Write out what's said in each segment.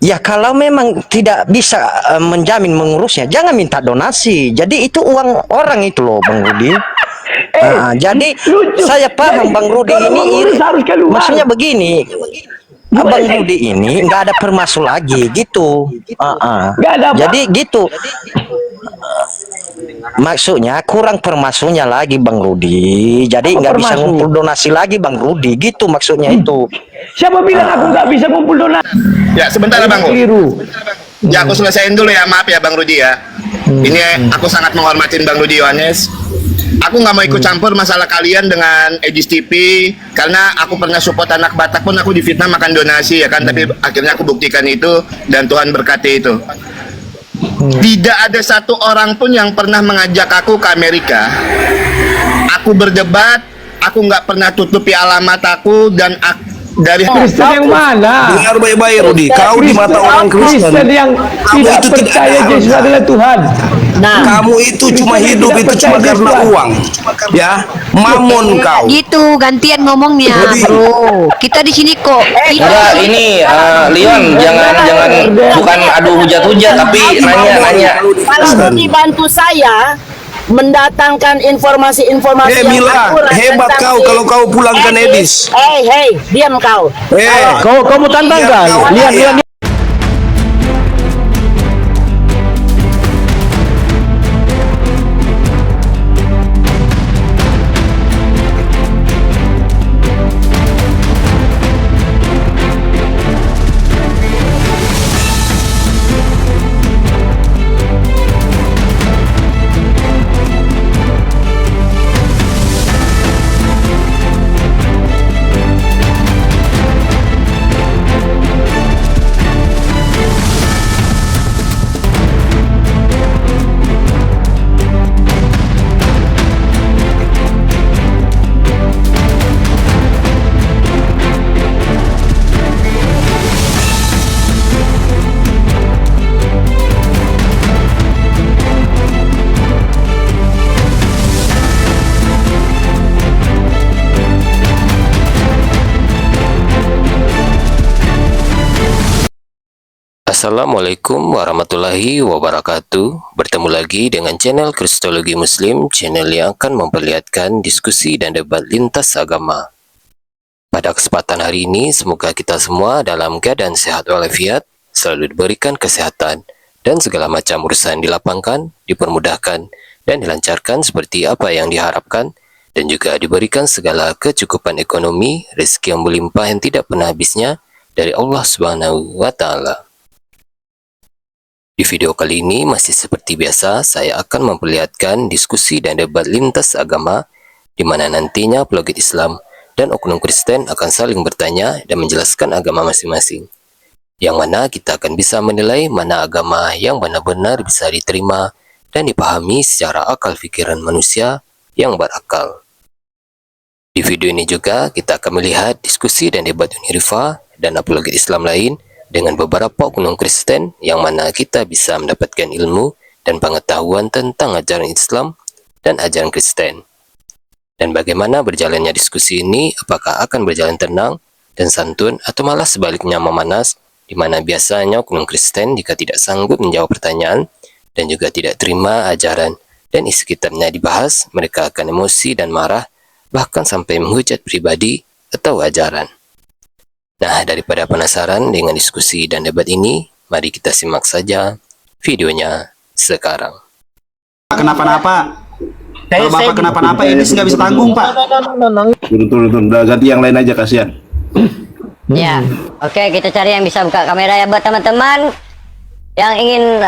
Ya kalau memang tidak bisa menjamin mengurusnya, jangan minta donasi. Jadi itu uang orang itu loh, Bang Rudi. Jadi lucu. saya paham Jadi, Bang Rudi kalau ini mengurus harus keluar. maksudnya begini, Gimana Abang sih? Rudi ini nggak ada permasuk lagi gitu. Nggak ada apa? Jadi gitu. Maksudnya kurang permasuknya lagi Bang Rudi. Jadi Apa nggak bisa permasuk? ngumpul donasi lagi Bang Rudi. Gitu maksudnya itu. Siapa bilang aku nggak bisa ngumpul donasi? Ya, sebentar Bang. Keliru. Ya, aku selesaiin dulu ya. Maaf ya Bang Rudi ya. Ini aku sangat menghormatin Bang Rudi Yohanes. Aku nggak mau ikut campur masalah kalian dengan Edis TV karena aku pernah support anak Batak pun aku difitnah makan donasi ya kan, tapi akhirnya aku buktikan itu dan Tuhan berkati itu. Tidak ada satu orang pun yang pernah mengajak aku ke Amerika. Aku berdebat, aku nggak pernah tutupi alamat aku dan dari Kristen yang mana? Dengar baik-baik Rudi, kau di mata orang Kristen yang tidak itu percaya tidak ada Yesus harga. adalah Tuhan. Kamu itu cuma Kristen hidup tidak itu cuma percaya karena Yesus. uang, ya, mamon kau. Gitu, gantian ngomongnya, Jadi- bro. Kita di sini kok. Enggak, ini Leon jangan bukan adu hujat-hujat tapi nanya. Kalau dibantu saya mendatangkan informasi-informasi yang Mila, akurat hebat tentang kau kalau kau pulangkan Edis. Hei, diam kau. Kamu tantangkan. Lihat. Assalamualaikum warahmatullahi wabarakatuh. Bertemu lagi dengan channel Kristologi Muslim, channel yang akan memperlihatkan diskusi dan debat lintas agama. Pada kesempatan hari ini, semoga kita semua dalam keadaan sehat walafiat, selalu diberikan kesehatan, dan segala macam urusan dilapangkan, dipermudahkan, dan dilancarkan seperti apa yang diharapkan, dan juga diberikan segala kecukupan ekonomi, rezeki yang melimpah yang tidak pernah habisnya dari Allah Subhanahu wa Ta'ala. Di video kali ini masih seperti biasa, saya akan memperlihatkan diskusi dan debat lintas agama di mana nantinya apologet Islam dan oknum Kristen akan saling bertanya dan menjelaskan agama masing-masing. Yang mana kita akan bisa menilai mana agama yang benar-benar bisa diterima dan dipahami secara akal pikiran manusia yang berakal. Di video ini juga kita akan melihat diskusi dan debat Unirifa dan apologet Islam lain dengan beberapa oknum Kristen yang mana kita bisa mendapatkan ilmu dan pengetahuan tentang ajaran Islam dan ajaran Kristen. Dan bagaimana berjalannya diskusi ini, apakah akan berjalan tenang dan santun atau malah sebaliknya memanas, di mana biasanya oknum Kristen jika tidak sanggup menjawab pertanyaan dan juga tidak terima ajaran dan isi kitabnya dibahas, mereka akan emosi dan marah, bahkan sampai menghujat pribadi atau ajaran. Nah, daripada penasaran dengan diskusi dan debat ini, mari kita simak saja videonya sekarang. Kenapa-napa? Kalau Bapak kenapa-napa ini nggak bisa tanggung, Pak. Turun. Udah ganti yang lain aja, kasihan. Ya, oke, kita cari yang bisa buka kamera ya buat teman-teman yang ingin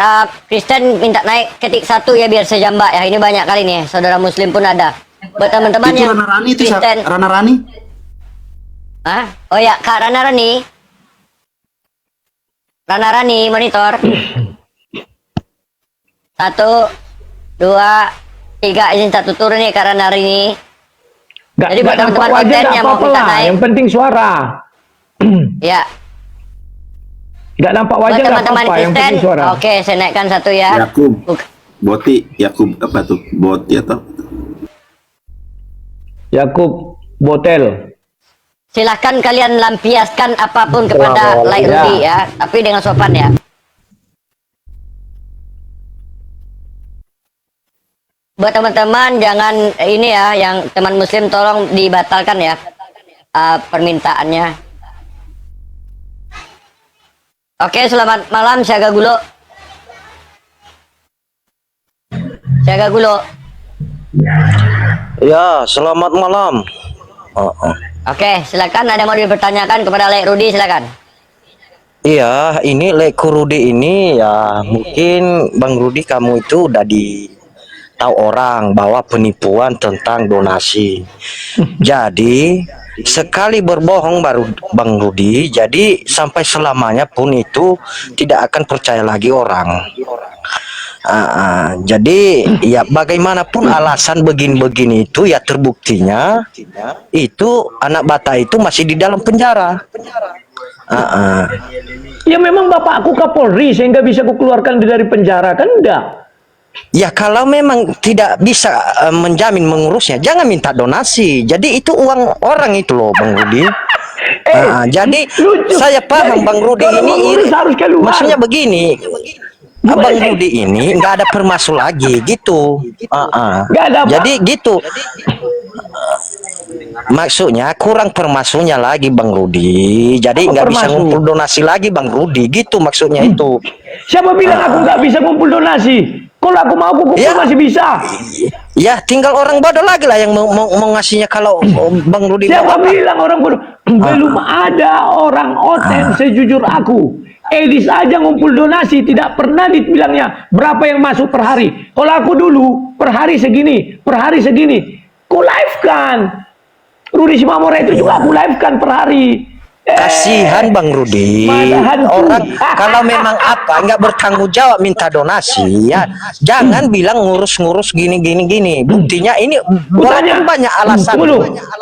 Kristen minta naik ketik 1 ya biar sejambak ya. Ini banyak kali nih, saudara Muslim pun ada. Buat teman-teman yang Rana Rani itu, Kristen. Rana Rani. Hah? Oh ya, Kak Rana Rani. Rana Rani monitor. 1, 2, 3, izin 1 turun nih Kak Rana Rani. Jadi buat teman-teman konten yang mau minta naik. Yang penting suara. Ya. Nggak nampak Buat wajah nggak teman-teman apa-apa, yang Kristen. penting suara. Oke, saya naikkan 1 ya. Yakub apa tuh? Boti atau? Yakub Botel. silahkan kalian lampiaskan apapun kepada Lai Rudi ya, tapi dengan sopan ya. Buat teman-teman jangan ini ya, yang teman muslim tolong dibatalkan ya permintaannya. Oke, selamat malam Siaga Gulo. Siaga Gulo. Ya, selamat malam. Oke, silakan, ada mau dipertanyakan kepada Lai Rudi, silakan. Iya, ini Leku Rudi ini ya mungkin Bang Rudi kamu itu udah tahu orang bahwa penipuan tentang donasi. Jadi sekali berbohong baru Bang Rudi, jadi sampai selamanya pun itu tidak akan percaya lagi orang. Jadi ya bagaimanapun alasan begini-begini itu ya terbuktinya itu anak bata itu masih di dalam penjara. Ya memang bapakku Kapolri sehingga bisa kukeluarkan dari penjara kan enggak? Ya kalau memang tidak bisa menjamin mengurusnya, jangan minta donasi. Jadi itu uang orang itu loh Bang Rudi. Jadi saya paham Bang Rudi ini maksudnya begini. Abang Rudi ini nggak ada permasul lagi gitu. Jadi gitu. Maksudnya kurang permasulnya lagi Bang Rudi. Jadi nggak bisa ngumpul donasi lagi Bang Rudi gitu maksudnya itu. Siapa bilang aku nggak bisa ngumpul donasi? Kalau aku mau kumpul masih bisa. Ya tinggal orang bodoh lagi lah yang mau ngasihnya kalau Bang Rudi. Siapa bilang orang bodoh? Belum ada orang oten sejujur aku. Edis aja ngumpul donasi tidak pernah dibilangnya berapa yang masuk per hari. Kalau aku dulu per hari segini, per hari segini. Ku live kan. Rudi Simamora itu juga aku live kan per hari. Kasihan Bang Rudi, orang kalau memang nggak bertanggung jawab minta donasi ya jangan bilang ngurus-ngurus gini. Buktinya ini banyak alasan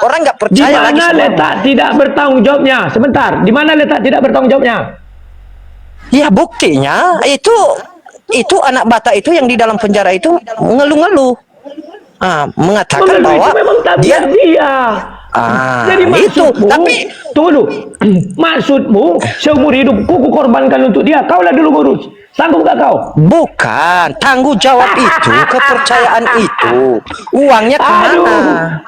orang nggak percaya lagi. Di mana letak tidak bertanggung jawabnya? Sebentar, di mana letak tidak bertanggung jawabnya? Ya buktinya itu anak bata itu yang di dalam penjara itu ngeluh-ngeluh, mengatakan bahwa dia. Jadi maksudmu, tapi tunggu, maksudmu seumur hidupku ku korbankan untuk dia. Kau lah dulu ngurus, sanggup gak kau? Bukan, tanggung jawab itu, kepercayaan itu, uangnya kemana?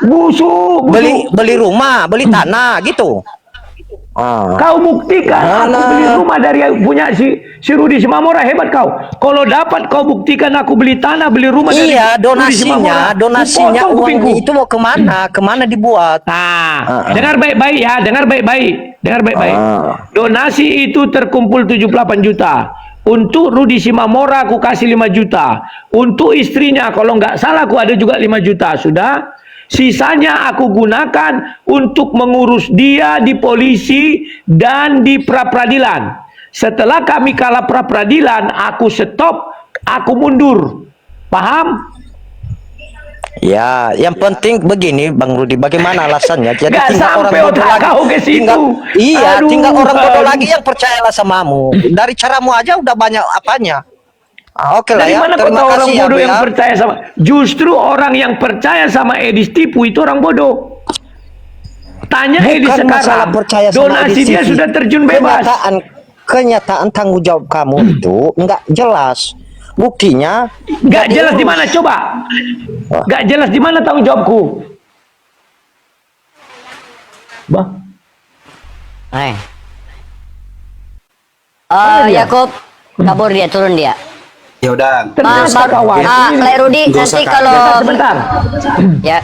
Busuk. Beli rumah, beli tanah gitu. Kau buktikan aku beli rumah dari punya si Rudi Simamora, hebat kau. Kalau dapat kau buktikan aku beli tanah, beli rumah dari donasinya uang itu mau kemana? Kemana dibuat? Dengar baik-baik ya, dengar baik-baik. Donasi itu terkumpul 78 juta. Untuk Rudi Simamora aku kasih 5 juta. Untuk istrinya kalau nggak salah aku ada juga 5 juta. Sudah. Sisanya aku gunakan untuk mengurus dia di polisi dan di pra-peradilan. Setelah kami kalah pra-peradilan, aku stop, aku mundur. Paham? Ya, yang penting begini Bang Rudi, bagaimana alasannya? Jadi tinggal orang bodoh lagi. Tinggal orang bodoh lagi yang percayalah samamu. Dari caramu aja udah banyak apanya. Oke lah ya. Dari mana kau tahu orang bodoh yang percaya sama? Justru orang yang percaya sama Edis tipu itu orang bodoh. Tanya Edis sekarang. Donasi dia sudah terjun bebas. Kenyataan tanggung jawab kamu itu nggak jelas. Buktinya nggak jelas di mana coba? Nggak jelas di mana tanggung jawabku? Yakob kabur dia, turun dia. Ya udah. Lai Rudi nanti kalau sebentar. Ya.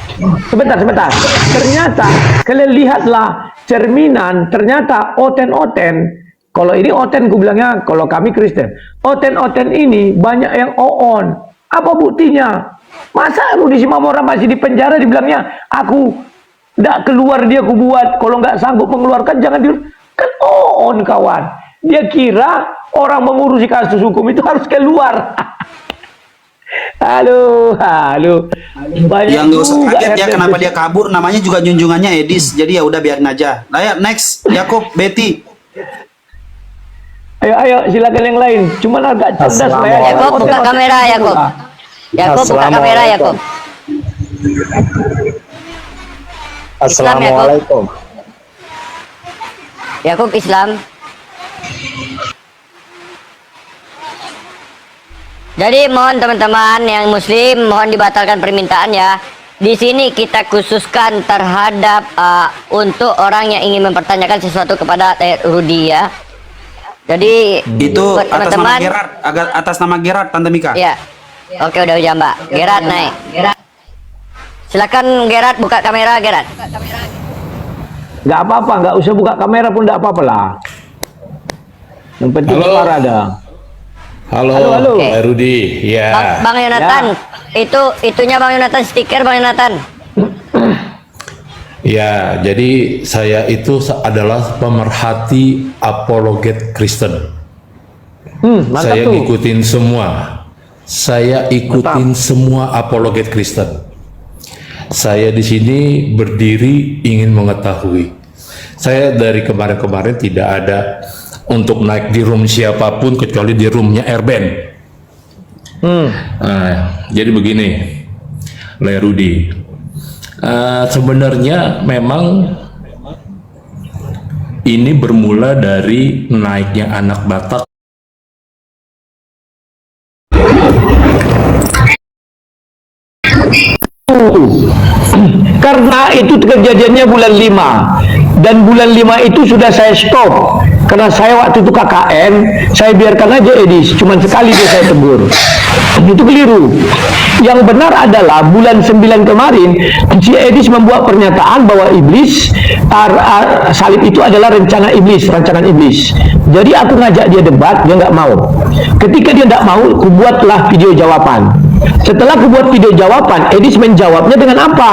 Sebentar. Ternyata kalian lihatlah cerminan, ternyata oten-oten. Kalau ini oten ku bilangnya, kalau kami Kristen. Oten-oten ini banyak yang on. Apa buktinya? Masa Rudi Simamora masih di penjara dibilangnya, aku nggak keluar dia ku buat. Kalau nggak sanggup mengeluarkan jangan di kan on kawan. Dia kira orang mengurusi kasus hukum itu harus keluar. Halo. Yang nggak usah kaget ya kenapa dia kabur, namanya juga junjungannya Edis. Jadi ya udah biarin aja. Nah ya next, Yakob, Betty. Ayo silakan yang lain. Cuman agak cerdas lah ya. Yakob buka kamera Yakob. Yakob buka kamera Yakob. Assalamualaikum. Yakub Islam. Jadi mohon teman-teman yang muslim mohon dibatalkan permintaan ya. Di sini kita khususkan terhadap untuk orang yang ingin mempertanyakan sesuatu kepada Rudy ya. Jadi itu buat atas nama teman-teman Gerard, atas nama Gerard Tante Mika. ya. Oke udah hujan Mbak. Gerard naik. Silakan Gerard buka kamera Gerard. Nggak apa-apa, nggak usah buka kamera pun nggak apa-apa lah. Yang penting suara ada. Halo, Oke. Pak Rudi. Ya. Bang Yonatan, itunya Bang Yonatan, stiker Bang Yonatan. Ya, jadi saya itu adalah pemerhati apologet Kristen. Mantap Saya tuh. ngikutin semua. Saya ikutin semua apologet Kristen. Saya di sini berdiri ingin mengetahui. Saya dari kemarin-kemarin tidak ada untuk naik di room siapapun kecuali di roomnya Erben. Jadi begini, Le Rudi. Sebenarnya memang ini bermula dari naiknya anak Batak. Karena itu kejadiannya bulan 5 dan bulan 5 itu sudah saya stop karena saya waktu itu KKN saya biarkan aja Edis, cuman sekali dia saya tegur. Itu keliru. Yang benar adalah bulan 9 kemarin si Edis membuat pernyataan bahwa iblis salib itu adalah rancangan iblis. Jadi aku ngajak dia debat, dia nggak mau. Ketika dia nggak mau, aku buatlah video jawaban. Setelah aku buat video jawaban, Edis menjawabnya dengan apa?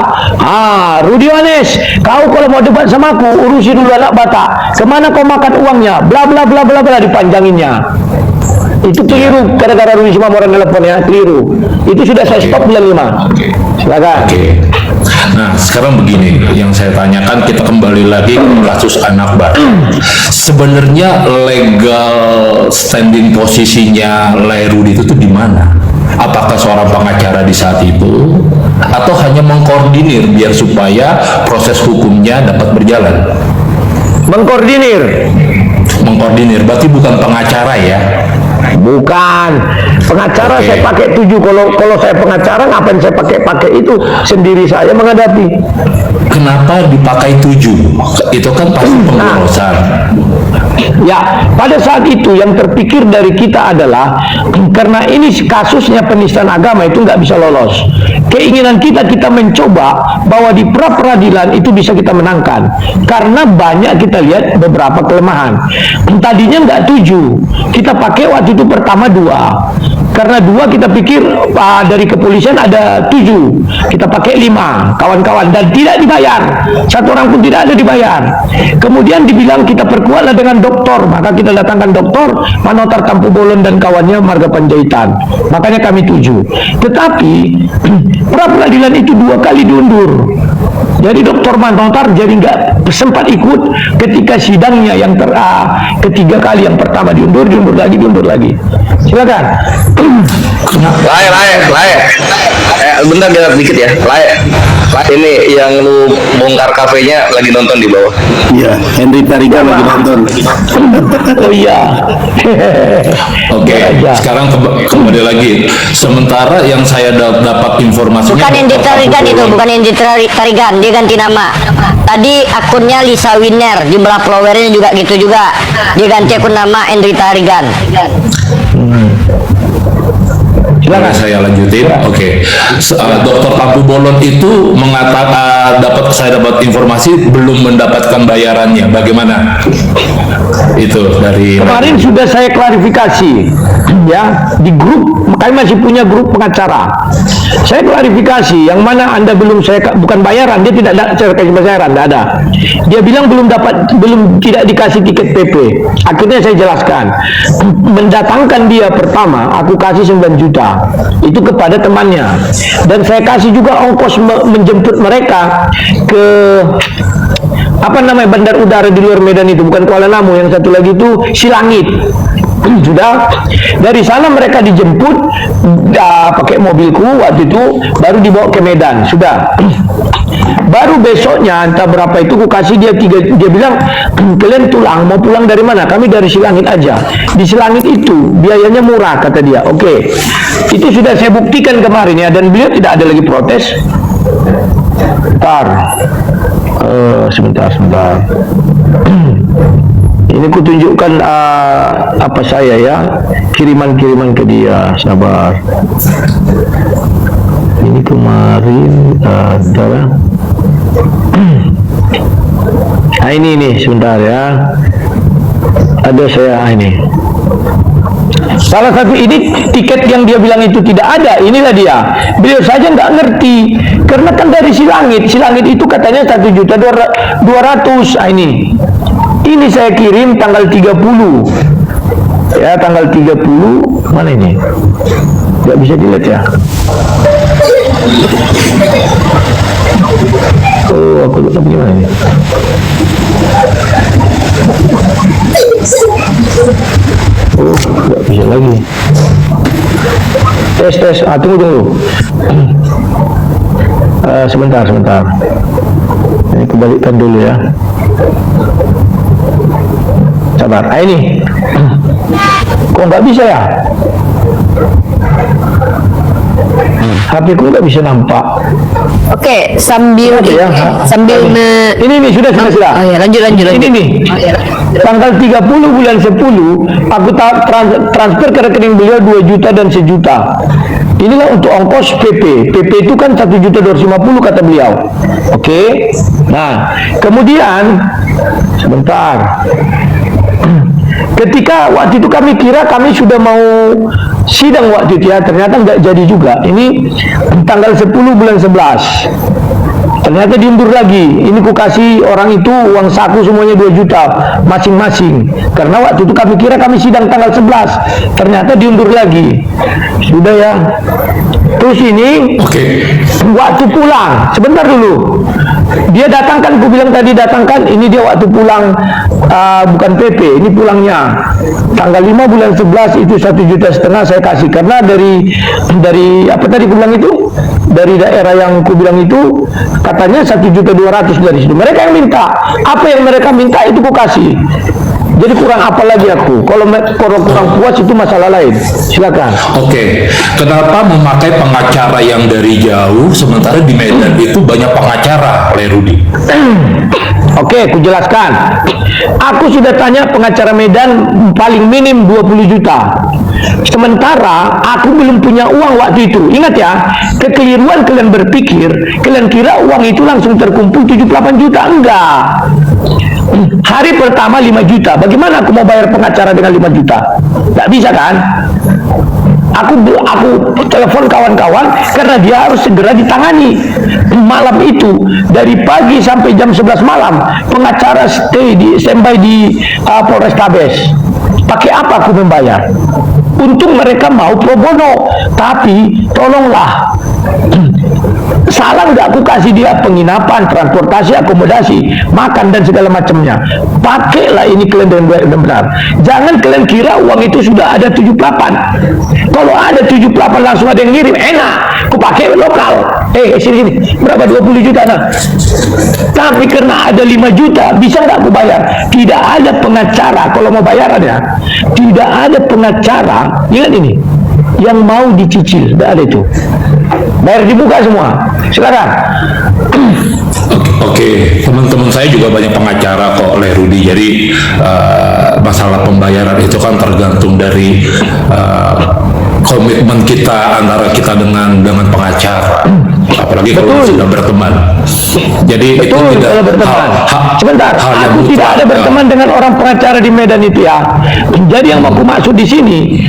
Rudy Yohanes, kau kalau mau debat sama aku, urusi dulu anak Batak. Kemana kau makan uangnya? Bla bla bla bla bla, dipanjanginnya. Itu keliru, gara-gara Rudy Simamora nelponnya keliru. Itu sudah saya stop bulan 5. Silakan. Nah, sekarang begini, yang saya tanyakan, kita kembali lagi ke kasus anak Batak. Sebenarnya legal standing posisinya Le Rudi itu tuh di mana? Apakah seorang pengacara di saat itu atau hanya mengkoordinir biar supaya proses hukumnya dapat berjalan? Mengkoordinir, berarti bukan pengacara ya? Bukan pengacara. Saya pakai 7. Kalau saya pengacara ngapain saya pakai itu, sendiri saya menghadapi. Kenapa dipakai 7? Itu kan pasti pemborosan. Ya, pada saat itu yang terpikir dari kita adalah karena ini kasusnya penistaan agama itu nggak bisa lolos. Keinginan kita mencoba bahwa di pra peradilan itu bisa kita menangkan karena banyak kita lihat beberapa kelemahan. Tadinya nggak 7, kita pakai waktu itu pertama 2. Karena 2 kita pikir dari kepolisian ada 7, kita pakai 5 kawan-kawan dan tidak dibayar, satu orang pun tidak ada dibayar. Kemudian dibilang kita perkuatlah dengan doktor, maka kita datangkan doktor Manotar Tampu Bolon dan kawannya Marga Panjaitan, makanya kami 7. Tetapi pra peradilan itu 2 kali diundur. Jadi Dr. Manotar jadi nggak sempat ikut ketika sidangnya yang ketiga kali. Yang pertama diundur lagi. Silakan. Lae. Bentar gerak dikit ya. Lae. Ini yang lu bongkar kafenya lagi nonton di bawah. Iya, Henry Tarigan lagi nonton. Oh iya. Oke, sekarang kembali lagi. Sementara yang saya dapat informasinya Bukan Hendry Tarigan itu, bukan Hendry Tarigan, dia ganti nama. Tadi akunnya Lisa Winner, jumlah followernya juga gitu juga. Dia ganti akun nama Hendry Tarigan. Boleh saya lanjutin? Oke. Dokter Tampu Bolon itu mengatakan saya dapat informasi belum mendapatkan bayarannya. Bagaimana? Itu dari kemarin sudah saya klarifikasi ya di grup, kami masih punya grup pengacara. Saya klarifikasi yang mana Anda bukan bayaran, dia tidak ada saya kasih bayaran, tidak ada. Dia bilang tidak dikasih tiket PP. Akhirnya saya jelaskan, mendatangkan dia pertama aku kasih 9 juta itu kepada temannya, dan saya kasih juga ongkos menjemput mereka ke bandar udara di luar Medan itu, bukan Kuala Namu, yang satu lagi itu Silangit. Sudah dari sana mereka dijemput pakai mobilku waktu itu, baru dibawa ke Medan. Sudah Baru besoknya entah berapa itu ku kasih dia 3, dia bilang kalian tulang mau pulang dari mana? Kami dari Silangit aja. Di Silangit itu biayanya murah kata dia. Oke. Itu sudah saya buktikan kemarin ya, dan beliau tidak ada lagi protes. Sebentar. Ini kutunjukkan apa saya ya, kiriman ke dia. Sabar. Ini kemarin ada. Ini sebentar ya. Ada saya ini. Salah satu ini tiket yang dia bilang itu tidak ada, inilah dia. Beliau saja nggak ngerti, karena kan dari Silangit itu katanya 1.200.000. Ini saya kirim tanggal 30. Ya, tanggal 30 mana ini? Nggak bisa dilihat ya. Oh, aku lupa gimana ini. Oh, nggak bisa lagi. Tes. Tunggu. Sebentar. Ini kebalikkan dulu ya. Sabar. Ini. Kok nggak bisa ya? HP ku nggak bisa nampak. Oke, sambil ini sudah. Oh ya, lanjut. Ini nih. Tanggal 30 bulan 10 aku transfer ke rekening beliau 2 juta dan 1 juta. Inilah untuk ongkos PP. PP itu kan 1.250.000 kata beliau. Oke. Nah, kemudian sebentar. Ketika waktu itu kami kira kami sudah mau sidang waktu itu ya, ternyata nggak jadi juga. Ini tanggal 10 bulan 11. Ternyata diundur lagi. Ini ku kasih orang itu uang saku semuanya 2 juta masing-masing. Karena waktu itu kami kira kami sidang tanggal 11. Ternyata diundur lagi. Sudah ya. Terus ini waktu pulang, sebentar dulu. Dia datangkan, ku bilang tadi datangkan, ini dia waktu pulang, bukan PP, ini pulangnya tanggal 5 bulan 11 itu 1,5 juta saya kasih, karena dari apa tadi ku bilang itu, dari daerah yang ku bilang itu katanya 1.200.000 dari situ. Mereka yang minta, apa yang mereka minta itu ku kasih. Jadi kurang apa lagi aku? Kalau kurang puas itu masalah lain. Silakan. Oke. Kenapa memakai pengacara yang dari jauh sementara di Medan itu banyak pengacara, oleh Rudi? Oke, aku jelaskan. Aku sudah tanya pengacara Medan paling minim 20 juta. Sementara aku belum punya uang waktu itu. Ingat ya, kekeliruan kalian berpikir, kalian kira uang itu langsung terkumpul 78 juta. Enggak. Hari pertama 5 juta. Bagaimana aku mau bayar pengacara dengan 5 juta? Tidak bisa kan? Aku telepon kawan-kawan karena dia harus segera ditangani. Malam itu dari pagi sampai jam 11 malam pengacara standby di Polrestabes. Pakai apa aku membayar? Untung mereka mau pro bono, tapi tolonglah. Salah nggak aku kasih dia penginapan, transportasi, akomodasi, makan dan segala macamnya. Pakailah ini kalian dengan baik dan benar. Jangan kalian kira uang itu sudah ada 78. Kalau ada 78 langsung ada yang ngirim, enak. Aku pakai lokal. Sini. Berapa 20 juta nah. Tapi karena ada 5 juta, bisa nggak aku bayar? Tidak ada pengacara. Kalau mau bayar ada. Tidak ada pengacara. Ingat ini. Yang mau dicicil, tidak ada itu. Bayar dibuka semua. Silakan. Oke, teman-teman saya juga banyak pengacara kok, oleh Rudi. Jadi masalah pembayaran itu kan tergantung dari komitmen kita antara kita dengan pengacara. Apalagi kalau sudah berteman. Jadi betul, itu tidak berteman. Sebentar, aku tidak ada berteman dengan orang pengacara di Medan itu ya. Jadi yang aku maksud di sini,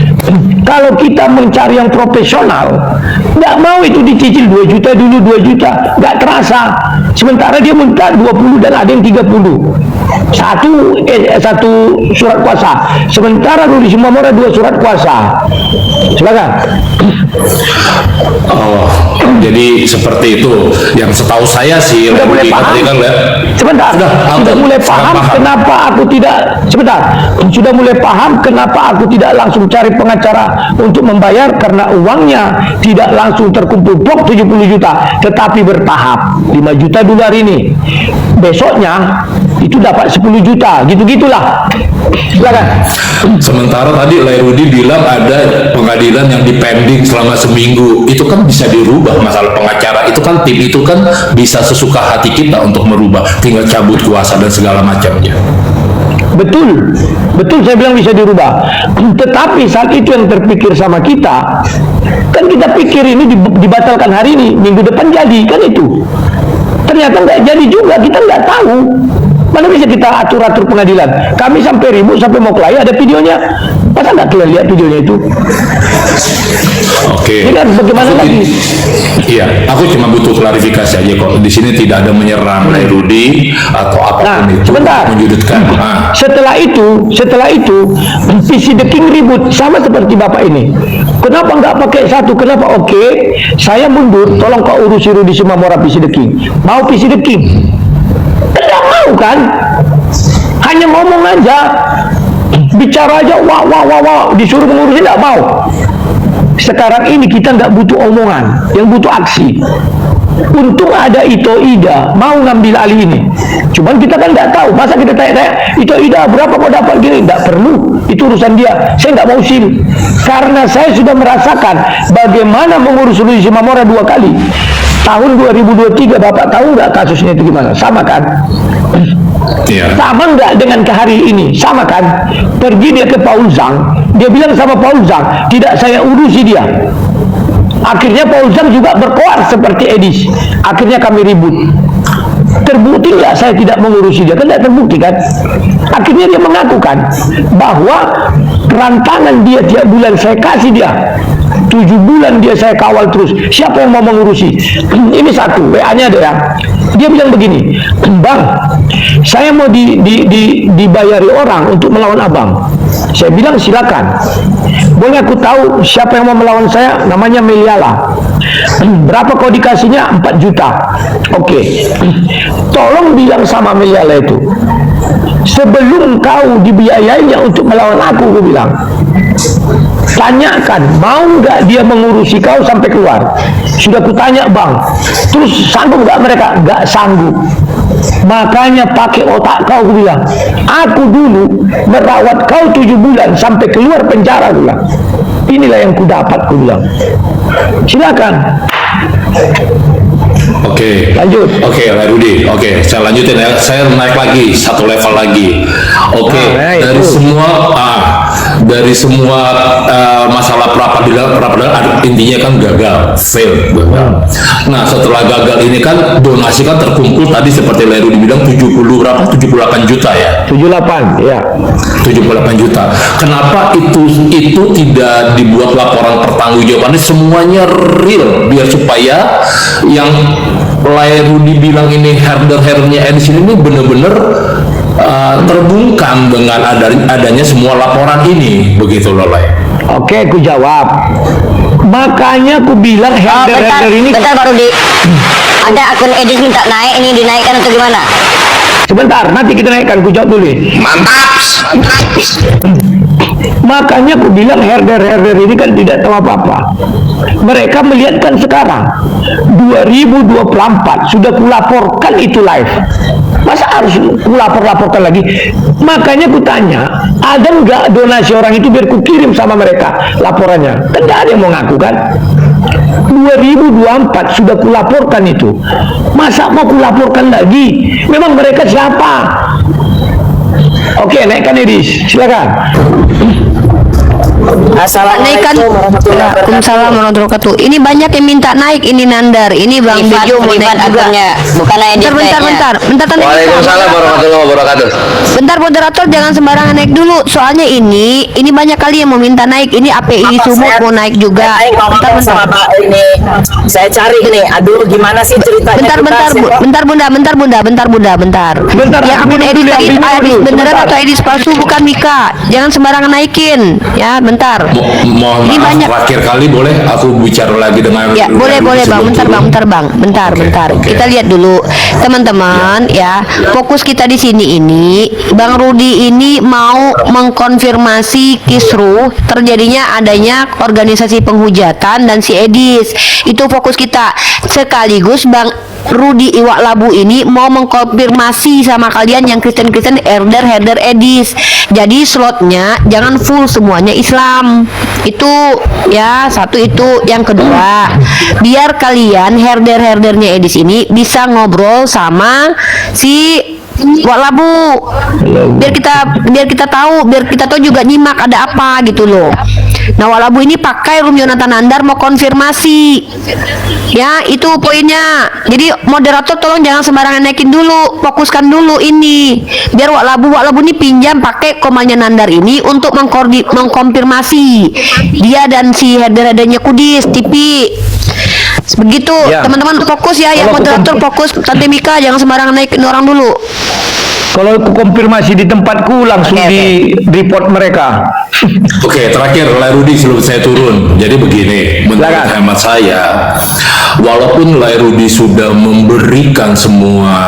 kalau kita mencari yang profesional, nggak mau itu dicicil 2 juta dulu 2 juta, nggak terasa. Sementara dia minta 20 dan ada yang 30. Satu surat kuasa. Sementara Rudi Simamora 2 surat kuasa. Silakan. Oh, jadi seperti itu. Yang setahu saya sih sudah mulai paham. Sebentar. Sudah mulai paham kenapa aku tidak. Sebentar. Sudah mulai paham kenapa aku tidak langsung cari pengacara untuk membayar, karena uangnya tidak langsung terkumpul 70 juta, tetapi bertahap. 5 juta juta dulu hari ini, besoknya itu dapat 10 juta, gitu-gitulah. Silakan. Sementara tadi Lairudi bilang ada pengadilan yang dipending selama seminggu, itu kan bisa dirubah. Masalah pengacara itu kan, tim itu kan bisa sesuka hati kita untuk merubah, tinggal cabut kuasa dan segala macamnya. Betul, betul, saya bilang bisa dirubah. Tetapi saat itu yang terpikir sama kita, kan kita pikir ini dibatalkan hari ini, minggu depan jadi, kan itu. Ternyata nggak jadi juga, kita nggak tahu. Mana bisa kita atur-atur pengadilan? Kami sampai ribut, sampai mau kelahi, ada videonya. Masa nggak kalian lihat videonya itu? Oke. Ini kan bagaimana lagi? Iya, aku cuma butuh klarifikasi aja kok. Di sini tidak ada menyerang Lairudi atau apapun itu. Sebentar. Menyudutkan. Setelah itu, PC The King ribut sama seperti bapak ini. Kenapa nggak pakai satu? Kenapa? Oke, saya mundur. Tolong kau urusi Rudi Simamora PC The King. Mau PC The King? Tidak mau kan? Hanya ngomong aja, bicara aja, wah, disuruh mengurusi tidak mau. Sekarang ini kita nggak butuh omongan, yang butuh aksi. Untung ada Ito Ida mau ngambil alih ini. Cuman kita kan nggak tahu. Masa kita tanya-tanya, Ito Ida berapa kau dapat gini? Nggak perlu. Itu urusan dia. Saya nggak mau sil. Karena saya sudah merasakan bagaimana mengurus Rudi Simamora 2 kali. Tahun 2023 Bapak tahu nggak kasusnya itu gimana? Sama kan? Iya. Sama nggak dengan ke hari ini? Sama kan? Pergi dia ke Paul Zhang, dia bilang sama Paul Zhang, tidak, saya urusi dia. Akhirnya Paul Zhang juga berkoar seperti Edis. Akhirnya kami ribut. Terbukti nggak saya tidak mengurusi dia? Kan tidak terbukti kan? Akhirnya dia mengaku kan bahwa rantangan dia tiap bulan saya kasih dia. 7 bulan dia saya kawal terus. Siapa yang mau mengurusi? Ini satu, WA-nya ada ya. Dia bilang begini, Bang, saya mau dibayari orang untuk melawan abang. Saya bilang silakan. Boleh aku tahu siapa yang mau melawan saya? Namanya Meliala. Berapa kau dikasihnya? 4 juta. Oke. Tolong bilang sama Meliala itu, sebelum kau dibiayainya untuk melawan aku bilang, tanyakan mau nggak dia mengurusi kau sampai keluar. Sudah kutanya bang, terus sanggup nggak mereka? Nggak sanggup. Makanya pakai otak kau, aku bilang. Aku dulu merawat kau 7 bulan sampai keluar penjara, aku bilang. Inilah yang ku dapat, aku bilang. Silakan. Oke. Lanjut. Oke, Lairudi. Oke, saya lanjutin ya. Saya naik lagi, satu level lagi. Oke, dari semua masalah peradilan intinya kan gagal, fail, gagal. Nah, setelah gagal ini kan donasi kan terkumpul tadi seperti Lairudi bilang 78 juta ya. 78, ya. 78 juta. Kenapa itu tidak dibuat laporan pertanggungjawabannya semuanya real, biar supaya yang Lairudi bilang ini herder-herdernya Edis ini benar-benar terbungkam dengan adanya semua laporan ini, begitu loh, Lai. Oke, aku jawab. Makanya aku bilang herder-herder ini. Bentar Pak Rudi. Ada akun Edis minta naik, ini dinaikkan atau gimana? Sebentar, nanti kita naikkan, aku jawab dulu. Mantap. Makanya aku bilang herder-herder ini kan tidak tahu apa-apa. Mereka melihatkan sekarang 2024 sudah kulaporkan itu live. Masa harus kulapor-laporkan lagi? Makanya ku tanya, ada nggak donasi orang itu biar ku kirim sama mereka laporannya? Kan nggak ada yang mau ngaku kan? 2024 sudah kulaporkan itu. Masa mau kulaporkan lagi? Memang mereka siapa? Oke, naikkan Edis, silakan. Assalamualaikum warahmatullahi wabarakatuh. Ini banyak yang minta naik, ini Nandar, ini Bang Bejo mau naik juga. Bukan Edis. Bentar. Waalaikumsalam warahmatullahi wabarakatuh. Bentar moderator, jangan sembarangan naik dulu. Soalnya ini banyak kali yang mau minta naik. Ini API Sumut mau naik juga. Bentar. Ini saya cari ini. Aduh, gimana sih ceritanya? Bentar. Ya akun Edis tadi Edis beneran atau Edis palsu bukan Mika. Jangan sembarangan naikin. Ya, bentar. Mohon Ini maaf, banyak. terakhir kali boleh aku bicara lagi dengan Ya, boleh Bang. Bentar. Oke. Kita lihat dulu, teman-teman ya. Fokus kita di sini ini, Bang Rudi ini mau mengkonfirmasi kisruh terjadinya adanya organisasi penghujatan dan si Edis. Itu fokus kita. Sekaligus Bang Rudy Iwak Labu ini mau mengkonfirmasi sama kalian yang Kristen-Kristen herder Edis. Jadi slotnya jangan full semuanya Islam. Itu ya, satu itu. Yang kedua, biar kalian herdernya Edis ini bisa ngobrol sama si Wak Labu. Biar kita tahu juga nyimak ada apa gitu loh. Nah, Wak Labu ini pakai Room Yonatan Nandar mau konfirmasi. Ya, itu poinnya. Jadi moderator tolong jangan sembarangan naikin dulu, fokuskan dulu ini. Biar Wak Labu ini pinjam pakai komanya Nandar ini untuk mengkonfirmasi dia dan si herdernya Kudis TV. Begitu, Ya. teman-teman fokus ya, yang Kalau moderator fokus. Tante Mika jangan sembarangan naikin orang dulu. Kalau aku konfirmasi di tempatku langsung di report mereka. Oke, terakhir Lai Rudi sebelum saya turun. Jadi begini, menurut hemat saya, walaupun Lai Rudi sudah memberikan semua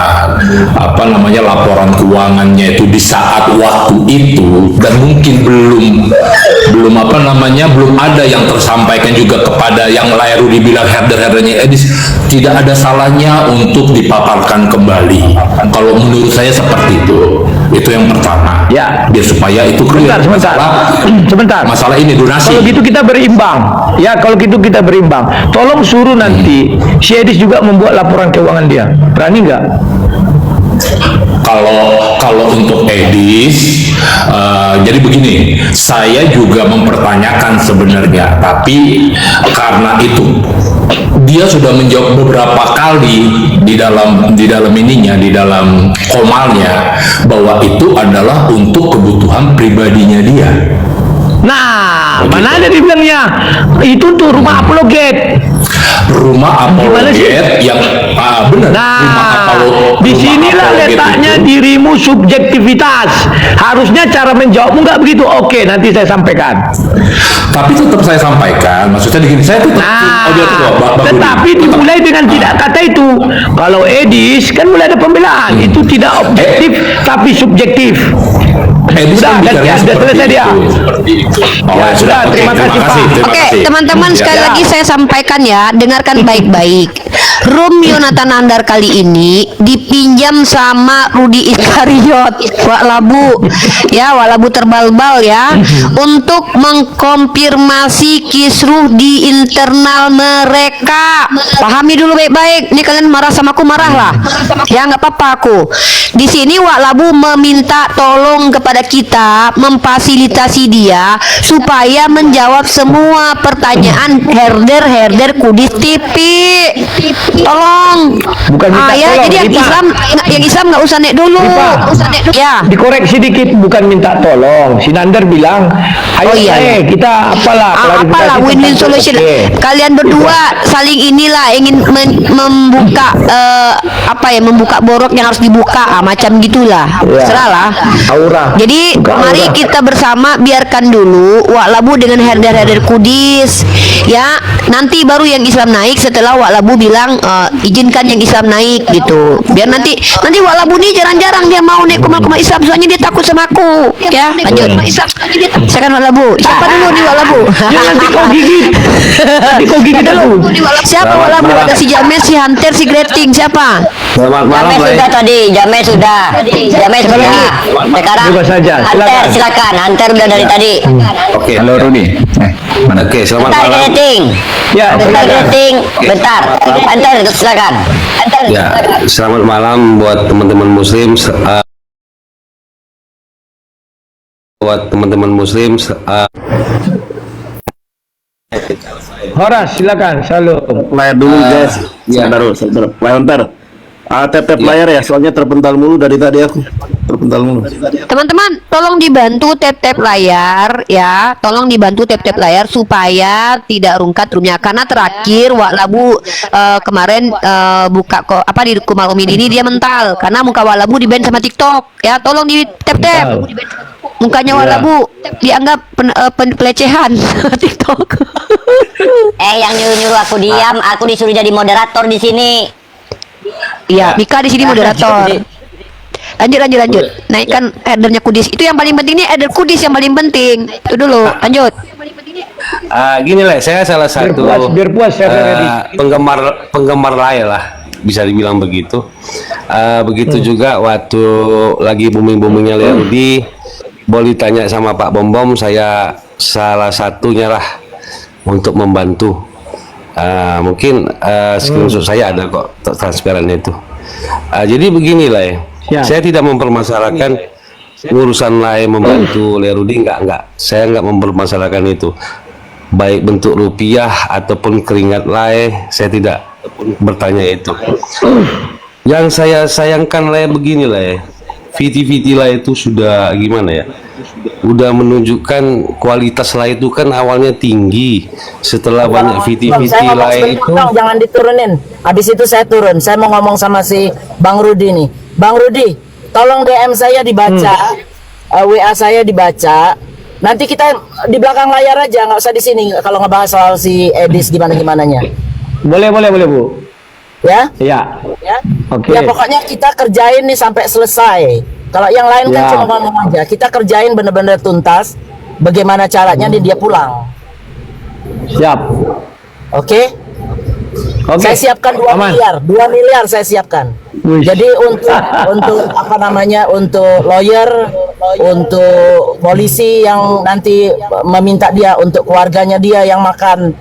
laporan keuangannya itu di saat waktu itu, dan mungkin belum ada yang tersampaikan juga kepada yang Lai Rudi bilang herdernya Edis, tidak ada salahnya untuk dipaparkan kembali. Kalau menurut saya seperti itu yang pertama. Ya. Biar supaya itu clear. Sebentar. Masalah ini donasi. Kalau gitu kita berimbang. Ya, kalau gitu kita berimbang. Tolong suruh nanti si Edis juga membuat laporan keuangan dia. Berani nggak? Kalau untuk Edis, jadi begini, saya juga mempertanyakan sebenarnya, tapi karena itu dia sudah menjawab beberapa kali di dalam komalnya bahwa itu adalah untuk kebutuhan pribadinya dia. Nah, mana ada dibilangnya itu tuh rumah apologet. Rumah apologet yang benar. Nah, disinilah letaknya dirimu subjektivitas. Harusnya cara menjawabmu nggak begitu. Oke, nanti saya sampaikan. Tapi tetap saya sampaikan, maksudnya begini, saya tetap tetapi dimulai dengan tidak kata itu. Kalau Edis kan mulai ada pembelaan, itu tidak objektif tapi subjektif. Sudah, selesai dia. Ya, sudah, terima kasih. Oke, teman-teman, sekali lagi saya sampaikan ya, dengarkan baik-baik. Room Yonatan Nandar kali ini dipinjam sama Rudi Iskariot, Wak Labu. Ya, Wak Labu terbalbal ya, untuk mengkonfirmasi kisruh di internal mereka. Pahami dulu baik-baik. Ini kalian marah sama aku, marahlah. Ya, nggak apa-apa aku. Di sini Wak Labu meminta tolong kepada kita memfasilitasi dia supaya menjawab semua pertanyaan herder Kudis TV. Tolong. Bukan minta ya, tolong, jadi yang Islam nggak usah naik dulu. Ya. Dikoreksi dikit, bukan minta tolong. Si Nandar bilang, ayo kita apalah win-win solution. Kalian berdua saling inilah ingin membuka membuka borok yang harus dibuka, macam gitulah. Serahlah. Aura. Jadi mari kita bersama biarkan dulu Wak Labu dengan herder Kudis. Ya, nanti baru yang Islam naik setelah Wak Labu bilang izinkan yang Islam naik gitu. Biar nanti Wak Labu nih jarang-jarang dia mau naik kumal Islam, soalnya dia takut sama aku. Ya, lanjut. Saya kan Wak Labu. Siapa dulu nih Wak Labu? Nanti kau gigit dulu. Siapa Wak Labu? Ada si James, si Hunter, si Greting, siapa? Selamat malam. James sudah. Sekarang Hunter, silakan. Hunter udah dari tadi. Oke, halo Rudi. Oke, selamat Bentar, malam. Greting. Ya, Bentar. Hunter, silakan. Ya, selamat malam buat teman-teman Muslim. Horas, silakan. Salam. Layar dulu guys. Ya, sebentar. Layar. Tap layar ya, soalnya terpental mulu dari tadi aku. Teman-teman, tolong dibantu tap layar ya. Tolong dibantu tap layar supaya tidak rungkat roomnya. Karena terakhir Wak Labu kemarin buka di Kumal Umi ini dia mental karena muka Wak Labu di-ban sama TikTok. Ya, tolong di tap. Mukanya Wak Labu dianggap pelecehan TikTok. Yang nyuruh aku diam, aku disuruh jadi moderator di sini. Iya, Mika di sini moderator. Lanjut. Naikkan herdernya Kudis. Itu yang paling penting nih, herder Kudis yang paling penting. Itu dulu. Lanjut. Gini lah, saya salah satu biar puas penggemar Lai lah. bisa dibilang begitu. Begitu juga waktu lagi booming-boomingnya Lerudi, boleh tanya sama Pak Bom, saya salah satunya lah untuk membantu. Mungkin screenshot saya ada kok transparannya itu. Jadi beginilah ya, saya tidak mempermasalahkan urusan lain membantu Lerudi, enggak, saya enggak mempermasalahkan itu, baik bentuk rupiah ataupun keringat lain, saya tidak bertanya itu. Yang saya sayangkan lah beginilah ya, VT lah itu sudah gimana ya, udah menunjukkan kualitas lah itu kan awalnya tinggi, setelah banyak VT lah itu jangan diturunin. Habis itu saya turun, saya mau ngomong sama si Bang Rudi nih. Bang Rudi, tolong DM saya dibaca, WA saya dibaca. Nanti kita di belakang layar aja, nggak usah di sini kalau ngebahas soal si Edis gimananya. Boleh Bu. Ya? Iya. Ya. Oke. Ya pokoknya kita kerjain nih sampai selesai. Kalau yang lain kan cuma ngomong aja. Kita kerjain bener-bener tuntas. Bagaimana caranya dia pulang. Siap. Oke? Saya siapkan 2 miliar. 2 miliar saya siapkan. Jadi untuk apa namanya, untuk lawyer, untuk polisi yang nanti meminta dia, untuk keluarganya dia yang makan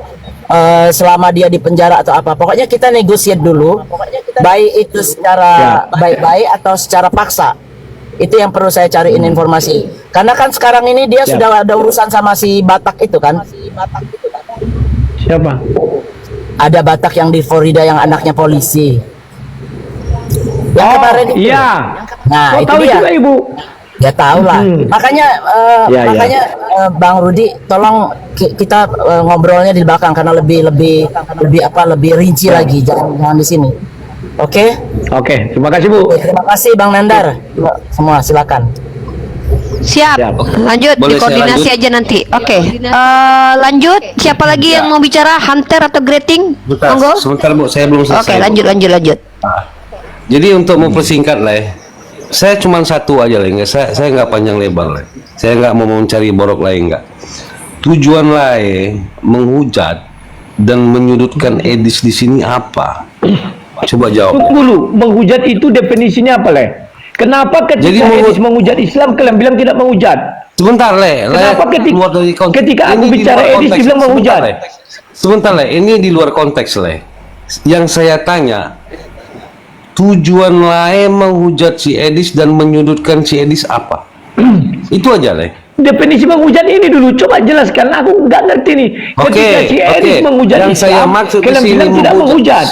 selama dia di penjara atau apa. Pokoknya kita negosiasi dulu, baik itu secara baik-baik atau secara paksa. Itu yang perlu saya cariin informasi. Karena kan sekarang ini dia sudah ada urusan sama si Batak itu kan. Siapa? Ada Batak yang di Florida yang anaknya polisi. Yang kemarin itu. Iya. Nah, kok itu tahu dia. juga Ibu? Ya tahu lah. Makanya Bang Rudi, tolong kita ngobrolnya di belakang karena lebih rinci lagi, jangan di sini. Oke? Oke, terima kasih Bu. Terima kasih Bang Nandar. Semua silakan. Siap. Lanjut, dikoordinasi aja nanti. Oke. Lanjut. Siapa lagi yang mau bicara? Hunter atau Greting? Monggo. Sebentar Bu, saya belum selesai. Oke, lanjut. Jadi untuk mempersingkat lah ya, saya cuma satu aja lah, saya nggak panjang lebar lah. Saya nggak mau mencari borok lain, nggak. Tujuan lain menghujat dan menyudutkan Edis di sini apa? Coba jawab. Tunggu dulu, menghujat itu definisinya apa Le? Kenapa ketika Edis menghujat Islam kalian bilang tidak menghujat? Sebentar Le. Kenapa ketika aku bicara Edis dibilang menghujat? Sebentar Le, ini di luar konteks Le. Yang saya tanya, tujuan lain menghujat si Edis dan menyudutkan si Edis apa? Itu aja Le. Definisi menghujat ini dulu, coba jelaskan. Aku nggak ngerti nih. Ketika si Edis menghujat yang Islam, saya maksud kalian bilang tidak menghujat.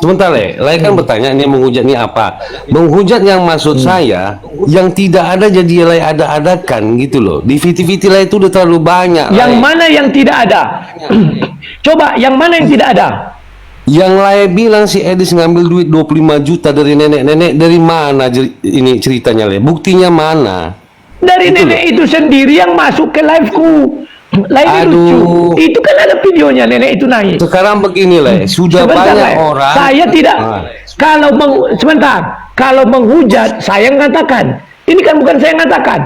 Sebentar Le, kan bertanya ini menghujat ini apa? Menghujat yang maksud saya yang tidak ada jadi Le ada-adakan gitu loh. Di VT Le itu udah terlalu banyak. Yang mana yang tidak ada? Coba yang mana yang tidak ada? Yang lain bilang si Edis ngambil duit 25 juta dari nenek-nenek, dari mana ini ceritanya Le? Buktinya mana? Dari itu nenek itu sendiri yang masuk ke live-ku. Live lucu. Itu kan ada videonya nenek itu naik. Sekarang begini Le, sudah banyak orang. Saya tidak. Kalau menghujat saya ngatakan. Ini kan bukan saya ngatakan.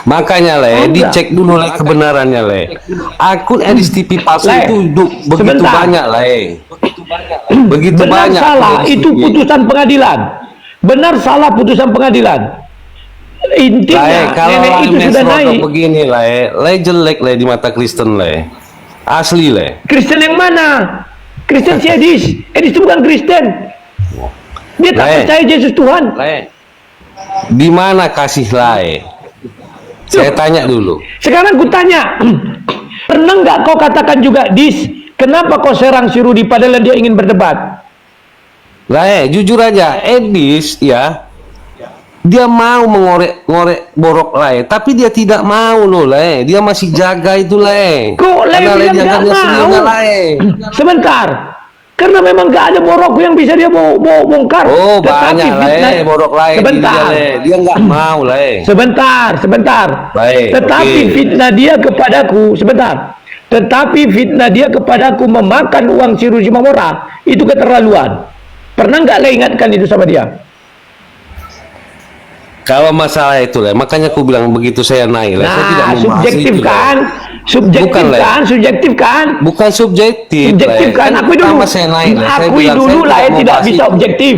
Makanya Le, dicek dulu Le kebenarannya Le. Akun Edis TV palsu itu begitu banyak Le. Begitu benar banyak. Salah itu putusan pengadilan. Benar salah putusan pengadilan. Intinya kalau nenek itu sudah naik. Begini Le jelek Le di mata Kristen Le. Asli Le. Kristen yang mana? Kristen si Edis. Edis itu bukan Kristen. Dia tak percaya Yesus Tuhan. Le. Di mana kasih Le? Saya tanya dulu. Sekarang ku tanya, pernah nggak kau katakan juga, Dis, kenapa kau serang si Rudi padahal dia ingin berdebat? Le, jujur aja, Edis ya, dia mau mengorek borok Le, tapi dia tidak mau loh Le, dia masih jaga itu Le. Kok Le bilang nggak mau? Sebentar. Karena memang gak ada borok yang bisa dia bongkar. Oh, banyak Le, borok lain. Sebentar. Dia nggak mau Le. Sebentar. Baik, tetapi fitnah dia kepadaku, sebentar. Tetapi fitnah dia kepadaku memakan uang si Ruzi Mamora, itu keterlaluan. Pernah nggak Le ingatkan itu sama dia? Kalau masalah itu Le, makanya aku bilang begitu saya naik Le. Saya tidak mau subjektif itu, kan? Subjektif Bukan, Le. kan, subjektif kan? Bukan subjektif. Subjektif Le. kan? Akui dulu. Pertama saya naik, Le. Saya Akui bilang, dulu saya Lai mau tidak bahas bisa itu. objektif.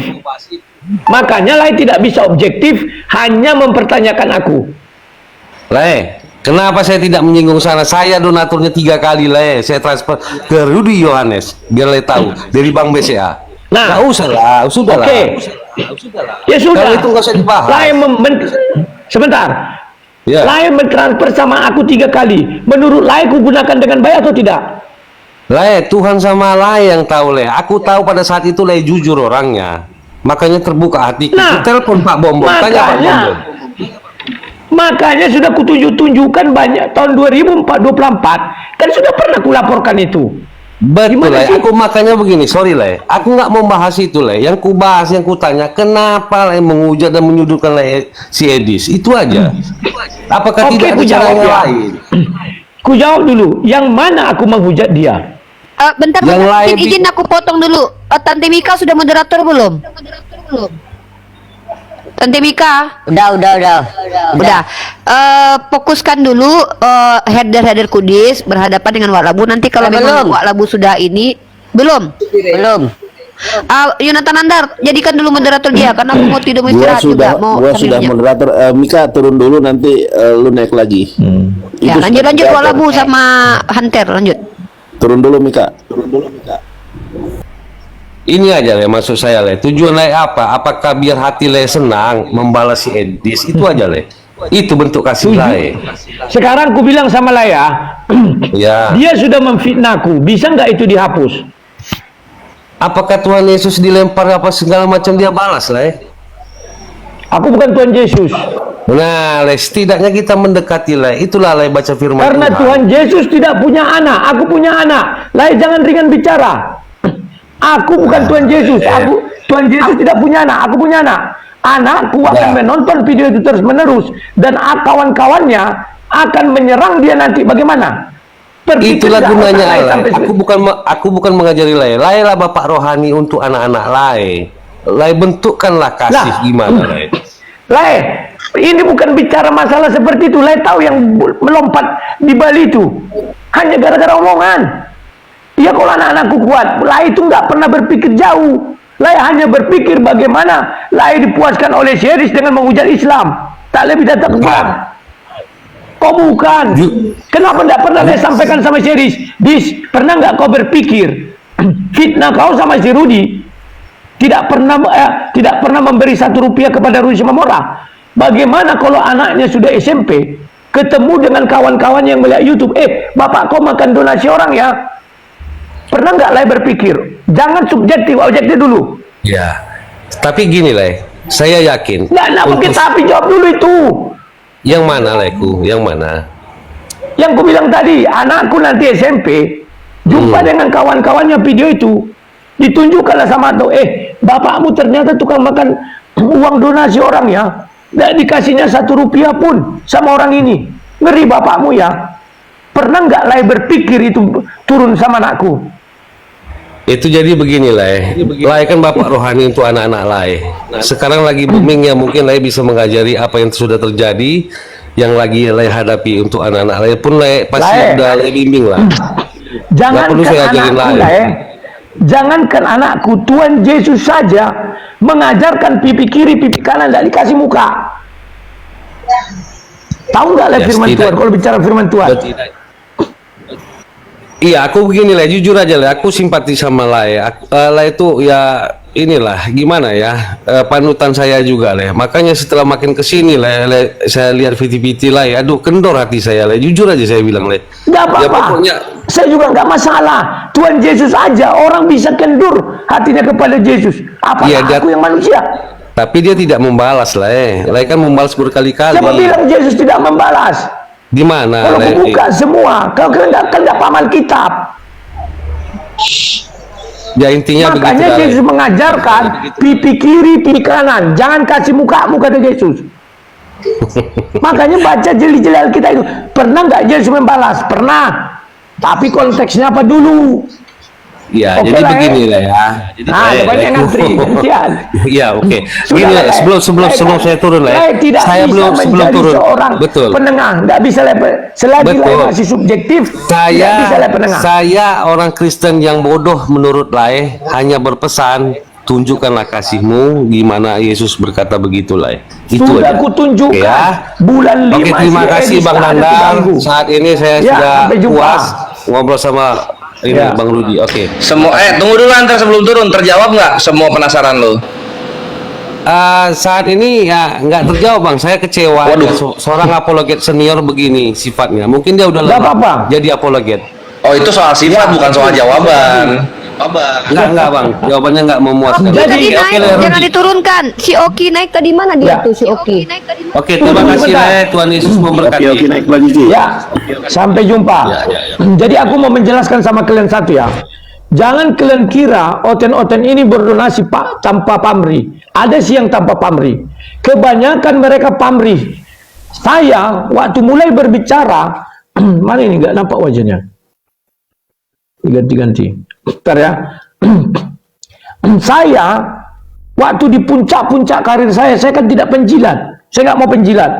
Makanya Lai tidak bisa objektif, hanya mempertanyakan aku. Le, kenapa saya tidak menyinggung sana? Saya donaturnya 3 kali, Le. Saya transfer ke Rudy Yohanes, biar Le tahu, dari Bank BCA. Nah, nggak usah lah, sudah lah. Oke. Ya sudah. Kalau itu nggak usah dibahas. Lai sebentar. Ya. Lai mentransfer sama aku 3 kali. Menurut Lai ku gunakan dengan baik atau tidak? Le, Tuhan sama Le yang tahu, Le. Aku tahu pada saat itu Le jujur orangnya. Makanya terbuka hatiku. Nah, Telepon Pak Bom Bom, tanya Pak Bom Bom. Makanya sudah kutunjukkan banyak tahun 2024 kan sudah pernah kulaporkan itu. Betul, Gimana Le. sih? Aku makanya begini, sorry, Le. Aku nggak mau bahas itu, Le. Yang ku bahas, yang ku tanya, kenapa Le menghujat dan menyudutkan Le si Edis? Itu aja. Apakah Oke, tidak ada ku cara jawab yang ya. lain? Ku jawab dulu, yang mana aku menghujat dia? Bentar, Yang bentar. lain Izin aku potong dulu. Tante Mika sudah moderator belum? Tante Mika? Udah. Udah. Fokuskan dulu header kudis berhadapan dengan Wak Labu. Nanti kalau memang Belum. Wak Labu sudah ini belum. Yonatan Andar, jadikan dulu moderator dia karena aku mau tidur mau istirahat juga. Mau Gua sambil sudah nyak. moderator. Mika turun dulu, nanti lu naik lagi. Ya, Itu lanjut sudah Wak diatur. Labu sama Hunter, lanjut. Turun dulu Mika. Ini aja, Le, maksud saya, Le. Tujuan Le apa? Apakah biar hati Le senang membalas si Edis? Itu aja, Le. Itu bentuk kasih Le. Sekarang ku bilang sama Laya, Ya. dia sudah memfitnahku. Bisa nggak itu dihapus? Apakah Tuhan Yesus dilempar apa segala macam dia balas, Le? Aku bukan Tuhan Yesus. Nah, Le, setidaknya kita mendekati, Le. Itulah Le baca firman Karena Tuhan Yesus tidak punya anak, aku punya anak. Lai jangan ringan bicara. Aku bukan Tuhan Yesus. Tuhan Yesus tidak punya anak, aku punya anak. Anakku akan menonton video itu terus menerus dan kawan-kawannya akan menyerang dia nanti. Bagaimana? Itulah Berpikir gunanya, nggak Le. sampai Aku bukan mengajari Le. Le lah bapak rohani untuk anak-anak Le. Le bentukkanlah kasih gimana, Le. Lai, ini bukan bicara masalah seperti itu. Lai tahu yang melompat di Bali itu hanya gara-gara omongan. Ya kalau anak-anakku kuat, Lai itu nggak pernah berpikir jauh. Lai hanya berpikir bagaimana Lai dipuaskan oleh Syeris dengan menghujat Islam. Tak lebih dan tak kurang. Kok bukan? Kenapa tidak pernah Lai sampaikan sama Syeris? Dis, pernah nggak kau berpikir fitnah kau sama si Rudy? Tidak pernah memberi 1 rupiah kepada Rudy Simamora. Bagaimana kalau anaknya sudah SMP, ketemu dengan kawan-kawan yang melihat YouTube, bapak kau makan donasi orang ya? Pernah nggak Lai berpikir? Jangan subjektif, objektif dulu. Ya. Tapi gini, Le. Saya yakin. Nggak pakai tapi, jawab dulu itu. Yang mana, Leku? Yang mana? Yang ku bilang tadi, anakku nanti SMP, jumpa dengan kawan-kawannya video itu, ditunjukkanlah sama tuh, bapakmu ternyata tukang makan uang donasi orang ya. Nggak dikasihnya 1 rupiah pun sama orang ini. Ngeri bapakmu ya. Pernah nggak Lai berpikir itu turun sama anakku? Itu jadi begini, Le. Le kan bapak rohani untuk anak-anak Le. Sekarang lagi booming ya, mungkin Le bisa mengajari apa yang sudah terjadi, yang lagi Le hadapi untuk anak-anak Le pun Le pasti udah Le bimbing lah. Jangankan anakku, jangankan anakku, Tuhan Yesus saja mengajarkan pipi kiri, pipi kanan tidak dikasih muka. Tahu nggak Le firman Tuhan? Kalau bicara firman Tuhan. Iya, aku begini Le, jujur aja Le, aku simpati sama Le. Le itu ya inilah gimana ya, panutan saya juga Le. Makanya setelah makin kesini Le, saya lihat VT-VT Le, aduh kendor hati saya Le. Jujur aja saya bilang Le. Nggak apa-apa. Ya, pokoknya saya juga nggak masalah. Tuhan Yesus aja orang bisa kendur hatinya kepada Yesus. Apakah Iya, aku yang manusia? tapi dia tidak membalas Le. Le kan membalas berkali-kali. Siapa bilang Yesus tidak membalas? Di mana? Kalau Le? buka semua, kalau kehendak amal kitab. Ya intinya begitu. Makanya Le. Yesus mengajarkan pipi kiri, pipi kanan. Jangan kasih mukamu, kata Yesus. Makanya baca jeli-jeli Alkitab itu. Pernah nggak Yesus membalas? Pernah. Tapi konteksnya apa dulu? Ya, Oke jadi lah, begini lah ya. banyak ngantri, gantian. Iya, oke. Sudah Gini lah, sebelum saya turun lah. Lai tidak Saya bisa sebelum menjadi turun. seorang Betul. penengah, nggak bisa selagi Lai Betul. masih subjektif, tidak bisa Lai penengah. Saya orang Kristen yang bodoh menurut Lai hanya berpesan tunjukkanlah kasihmu di mana Yesus berkata begitu Lai. Itu Sudah aja. kutunjukkan Ya. bulan 5 Oke, terima kasih Bang Nandar. Saat ini saya Ya, sudah sampai jumpa. puas ngobrol sama ini Ya. Bang Rudi. Oke. Tunggu dulu antar sebelum turun, terjawab nggak semua penasaran lo? Saat ini ya nggak terjawab Bang, saya kecewa. Waduh. Ya, seorang apologet senior begini sifatnya. Mungkin dia udah Nggak lama apa-apa. jadi apologet. Oh itu soal sifat bukan soal jawaban. Enggak Bang, jawabannya nggak memuaskan. Jadi Oke, naik, Rudi. jangan diturunkan. Si Oki naik tadi mana dia tuh si Oki? Oke, terima kasih Lai. Tuhan Yesus memberkati. Oke, naik lagi Ji. Ya, sampai jumpa. Jadi aku mau menjelaskan sama kalian satu ya. Jangan kalian kira oten-oten ini berdonasi pak tanpa pamrih. Ada sih yang tanpa pamrih. Kebanyakan mereka pamrih. Saya waktu mulai berbicara, mana ini nggak nampak wajahnya? Diganti-ganti. Bentar ya. Saya waktu di puncak-puncak karir saya kan tidak penjilat. Saya nggak mau penjilat.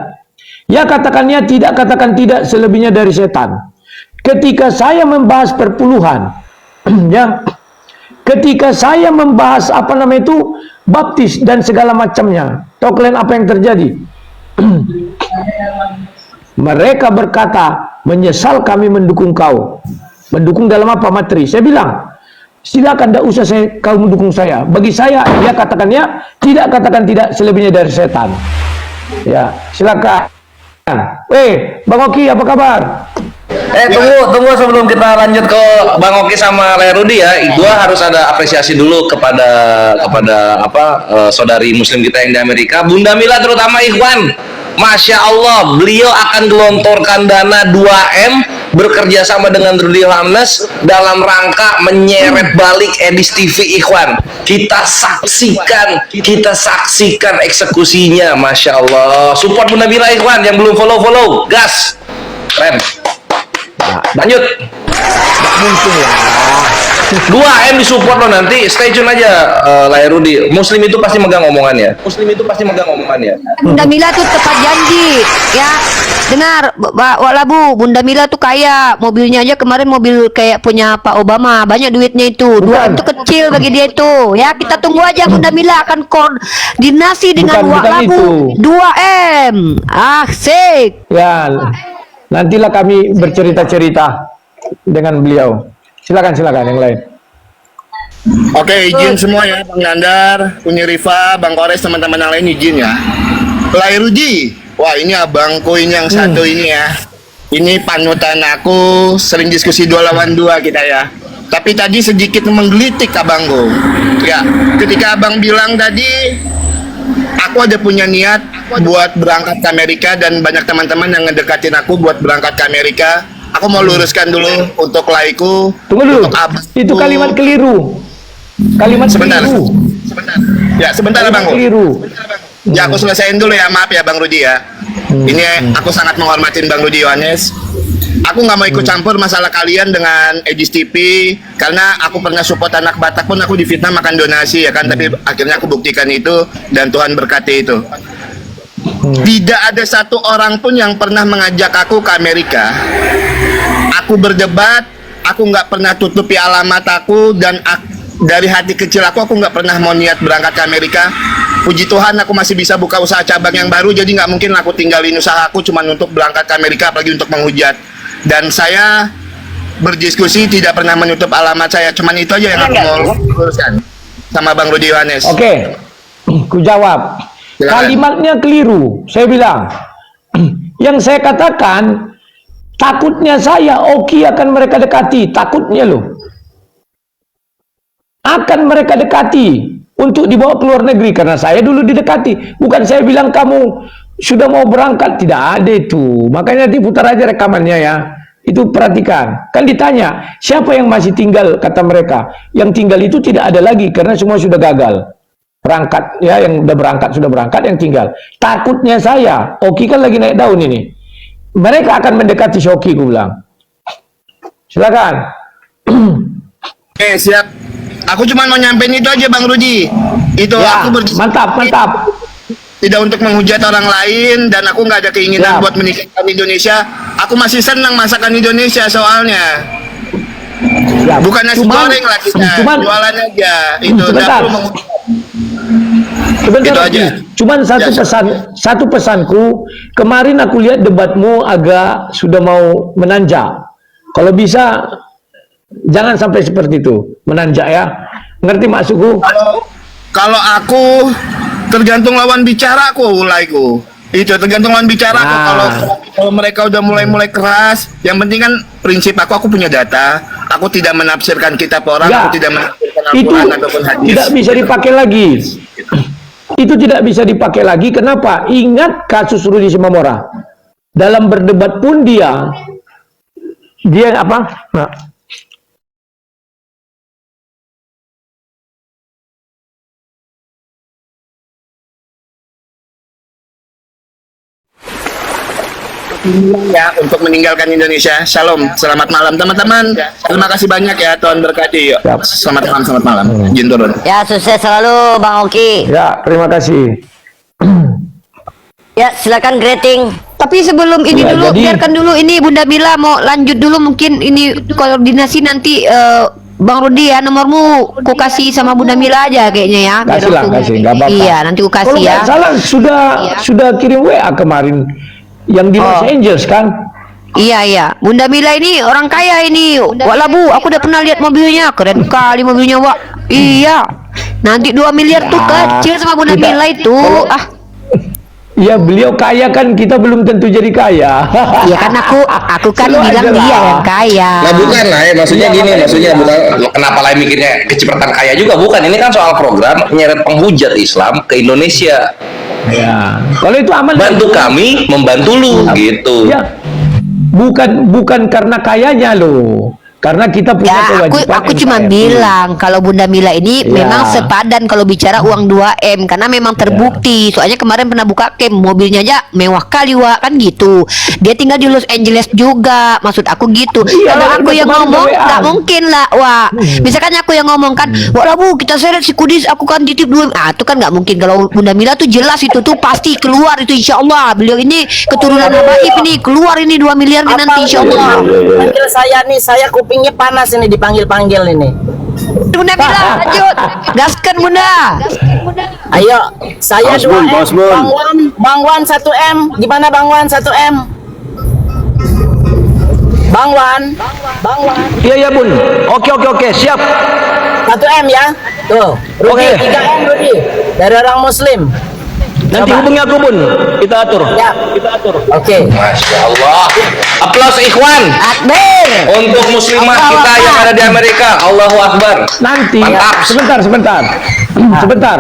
Ya katakannya tidak, katakan tidak, selebihnya dari setan. Ketika saya membahas perpuluhan, ya, ketika saya membahas apa namanya itu baptis dan segala macamnya, tahu kalian apa yang terjadi? Mereka berkata, menyesal kami mendukung kau. Mendukung dalam apa materi? Saya bilang, silakan, tidak usah kau mendukung saya. Bagi saya, ya katakan ya, tidak katakan tidak, selebihnya dari setan. Ya, silakan. Bang Oki, apa kabar? Tunggu sebelum kita lanjut ke Bang Oki sama Lai Rudi ya. Gua harus ada apresiasi dulu kepada saudari muslim kita yang di Amerika, Bunda Mila terutama Ikhwan. Masya Allah, beliau akan gelontorkan dana 2M bekerja sama dengan Rudy Hamnes dalam rangka menyeret balik Edis TV Ikhwan. Kita saksikan eksekusinya. Masya Allah, support Bunda Mila Ikhwan. Yang belum follow gas, keren. Lanjut. Mungkin lah. 2M disupport lo nanti, stay tune aja. Lai Rudi, Muslim itu pasti megang omongannya. Bunda Mila tuh tepat janji, ya. Dengar, Wak Labu, Bunda Mila tuh kaya, mobilnya aja kemarin mobil kayak punya Pak Obama, banyak duitnya itu. 2M itu kecil bagi dia itu. Ya, kita tunggu aja Bunda Mila akan koordinasi dengan Wak Labu. 2M. Asik. Ya, nantilah kami bercerita-cerita dengan beliau. Silakan yang lain. Oke, izin semua ya, Bang Nandar, Uni Rifa, Bang Kores, teman-teman yang lain izin ya. Lai Rudi, wah ini abangku ini yang satu ini ya. Ini panutan aku, sering diskusi 2 lawan 2 kita ya. Tapi tadi sedikit menggelitik abangku. Ya, ketika abang bilang tadi, aku ada punya niat buat berangkat ke Amerika dan banyak teman-teman yang ngedekatin aku buat berangkat ke Amerika. Aku mau luruskan dulu untuk laiku. Tunggu dulu. Untuk abangku. Itu kalimat keliru. Sebentar. Keliru. Ya, sebentar Bang. Keliru. Ya, aku selesaiin dulu ya, maaf ya Bang Rudi ya. Ini aku sangat menghormatin Bang Rudi Yohanes. Aku nggak mau ikut campur masalah kalian dengan Edis TV karena aku pernah support anak Batak pun aku difitnah makan donasi ya kan, tapi akhirnya aku buktikan itu dan Tuhan berkati itu. Tidak ada satu orang pun yang pernah mengajak aku ke Amerika. Aku berdebat, aku nggak pernah tutupi alamat aku dan dari hati kecil aku nggak pernah mau niat berangkat ke Amerika. Puji Tuhan aku masih bisa buka usaha cabang yang baru, jadi nggak mungkin aku tinggalin usaha aku cuma untuk berangkat ke Amerika, apalagi untuk menghujat. Dan saya berdiskusi tidak pernah menutup alamat saya, cuman itu aja yang aku mau luruskan sama Bang Rudi Yohanes. Oke, ku jawab. Kalimatnya keliru. Saya bilang, yang saya katakan, takutnya saya Oki akan mereka dekati, takutnya loh. Akan mereka dekati untuk dibawa ke luar negeri karena saya dulu didekati. Bukan saya bilang kamu sudah mau berangkat, tidak ada itu. Makanya diputar aja rekamannya ya. Itu perhatikan. Kan ditanya, siapa yang masih tinggal, kata mereka. Yang tinggal itu tidak ada lagi karena semua sudah gagal. Berangkat ya, yang udah berangkat sudah berangkat, yang tinggal. Takutnya saya, Oki kan lagi naik daun ini. Mereka akan mendekati si Oki, gue bilang. Silakan. Siap. Aku cuma mau nyampein itu aja Bang Rudi. Itu Ya, aku mantap. tidak untuk menghujat orang lain, dan aku nggak ada keinginan buat meninggalkan Indonesia. Aku masih senang masakan Indonesia soalnya. Bukan nasi goreng lah kita, jualan aja. Itu sebentar. Sebentar, Itu aja. Cuman satu pesanku, kemarin aku lihat debatmu agak sudah mau menanjak. Kalau bisa jangan sampai seperti itu, menanjak ya. Ngerti maksudku? Kalau aku tergantung lawan bicaraku, itu tergantung lawan bicaraku. Kalau mereka udah mulai keras, yang penting kan prinsip aku punya data. Aku tidak menafsirkan kitab orang, aku tidak menafsirkan Al-Quran ataupun hadis. Tidak bisa dipakai lagi. Itu tidak bisa dipakai lagi. Kenapa? Ingat kasus Rudi Simamora. Dalam berdebat pun dia apa? Nah, ya, untuk meninggalkan Indonesia. Shalom, selamat malam teman-teman. Terima kasih banyak ya, Tuhan berkati. Selamat malam. Jin turun. Ya, sukses selalu Bang Oki. ya, terima kasih. Ya, silakan greeting. Tapi sebelum ini Ya, dulu, jadi- biarkan dulu ini Bunda Mila mau lanjut dulu, mungkin ini koordinasi nanti Bang Rudi ya, nomormu ku kasih sama Bunda Mila aja kayaknya ya. Biar Kasih lah, langsung- kasih, nggak apa-apa. Iya, nanti ku Kalau kasih ya. nggak salah sudah kirim WA kemarin yang di Los Angeles kan? Iya. Bunda Mila ini orang kaya ini. Wala Bu, aku udah pernah lihat mobilnya. Keren kali mobilnya, Wak. Iya. Nanti 2 miliar tuh kecil sama Bunda Mila itu. Ya beliau kaya kan, kita belum tentu jadi kaya. Iya kan aku kan Selalu bilang aja dia lah. yang kaya. Nah bukan lah ya, maksudnya Iya, gini, makanya maksudnya dia- bukan kenapa lain mikirnya kecipratan kaya juga, bukan. Ini kan soal program menyeret penghujat Islam ke Indonesia. Ya, kalau itu aman. Bantu kami, membantu lu, gitu. Ya, bukan karena kayanya loh. Karena kita punya Ya, kewajiban. aku cuma NKRI. bilang kalau Bunda Mila ini Ya. memang sepadan kalau bicara uang 2M karena memang terbukti. Soalnya kemarin pernah buka cam, mobilnya aja mewah kali, Wak, kan gitu. Dia tinggal di Los Angeles juga. Maksud aku gitu. Iya, Kalau aku udah yang kemarin ngomong WA. nggak mungkin lah, Wak. Misalkan aku yang ngomong kan, Wak lah Bu, kita seret si Kudis, aku kan titip 2M. Ah, itu kan nggak mungkin. Kalau Bunda Mila tuh jelas itu tuh pasti keluar itu, insya Allah. Beliau ini keturunan habaib ini, keluar ini 2 miliar nih nanti, insya Allah. Panggil saya nih, saya kupingnya panas ini dipanggil-panggil ini. Bunda Mila, lanjut. Gaskan Bunda. Ayo, saya Bos Bun, 2M, Bos Bun. Bang Wan 1M. Gimana Bang Wan 1M? Bang Wan. Iya Bun. Oke, siap. 1M ya. Tuh, Rudi 3M Rudi. Dari orang muslim. Nanti Coba. hubungi aku Bun. Kita atur. Ya. Oke. Masya Allah. Aplaus ikhwan Akbar. untuk muslimah kita yang ada di Amerika. Allahu Akbar. Nanti Mantap. sebentar.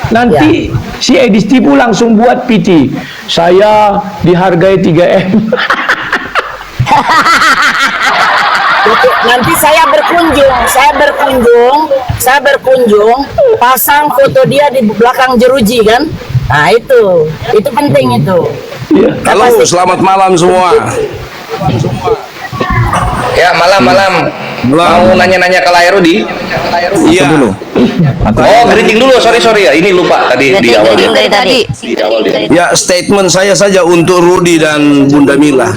Nanti si Edis Tipu langsung buat PT. Saya dihargai 3M. Nanti saya berkunjung, pasang foto dia di belakang jeruji kan? Nah itu penting itu. Halo, selamat malam semua. Ya, malam. Mau nanya-nanya ke Lairudi? Iya dulu. Oh, greeting dulu. Sorry ya. Ini lupa tadi di awal. Dari tadi. Ya, statement saya saja untuk Rudi dan Bunda Mila.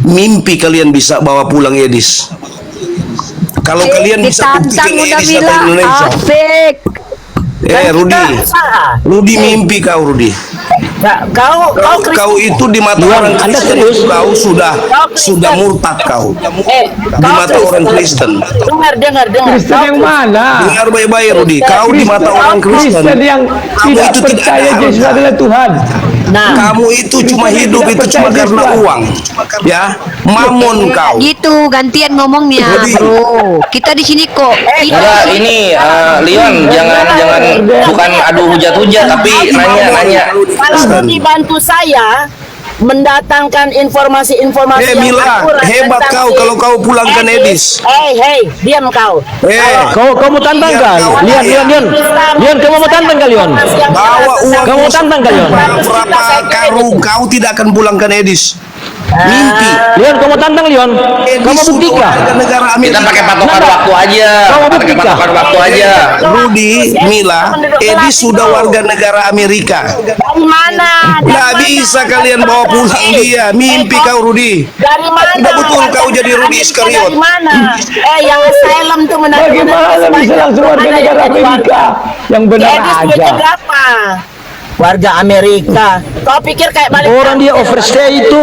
Mimpi kalian bisa bawa pulang Edis. Kalau kalian bisa buktikan Ditantang Bunda Edis Mila. datang Indonesia. Asik. Rudi mimpi kau, Rudi. Nah, Kau itu di mata orang Kristen itu kau sudah murtad kau. Di mata orang Kristen. Dengar. Kristen yang mana? Dengar baik-baik, Rudi. Kau di mata orang Kristen. Kristen yang tidak itu tidak percaya ada Yesus harga. adalah Tuhan. Kamu itu cuma Kristen hidup tidak itu cuma percaya karena Yesus. uang. Ya, mamon kau. Gitu, gantian ngomongnya, Jadi- Bro. Kita di sini kok. Enggak, ini Leon jangan bukan adu hujat-hujat tapi nanya. Kalau dibantu saya mendatangkan informasi-informasi yang Mila, akurat hebat tentang kau si kalau kau pulangkan Edis. Hei, diam kau. Kau mau tantang kah? Lion, kamu mau tantang kah, Lion? Bawa uang. Kamu mau tantang kah, Lion? Berapa karung kau tidak akan pulangkan Edis? Mimpi. Leon, kamu tantang Leon. Kamu buktikan. Negara Kita Amerika. pakai patokan waktu aja. Pakai patokan waktu aja. Rudi, Mila, Edi sudah warga negara Amerika. Dari mana? Nggak bisa kalian bawa pulang dia. Mimpi kau, Rudi. Dari mana? Udah betul kau jadi Rudi Iskariot. Dari mana? Yang asylum tuh Bagaimana bisa langsung warga negara Amerika? Yang benar aja. Berapa? Warga Amerika. Kau pikir kayak balik Orang dia overstay itu.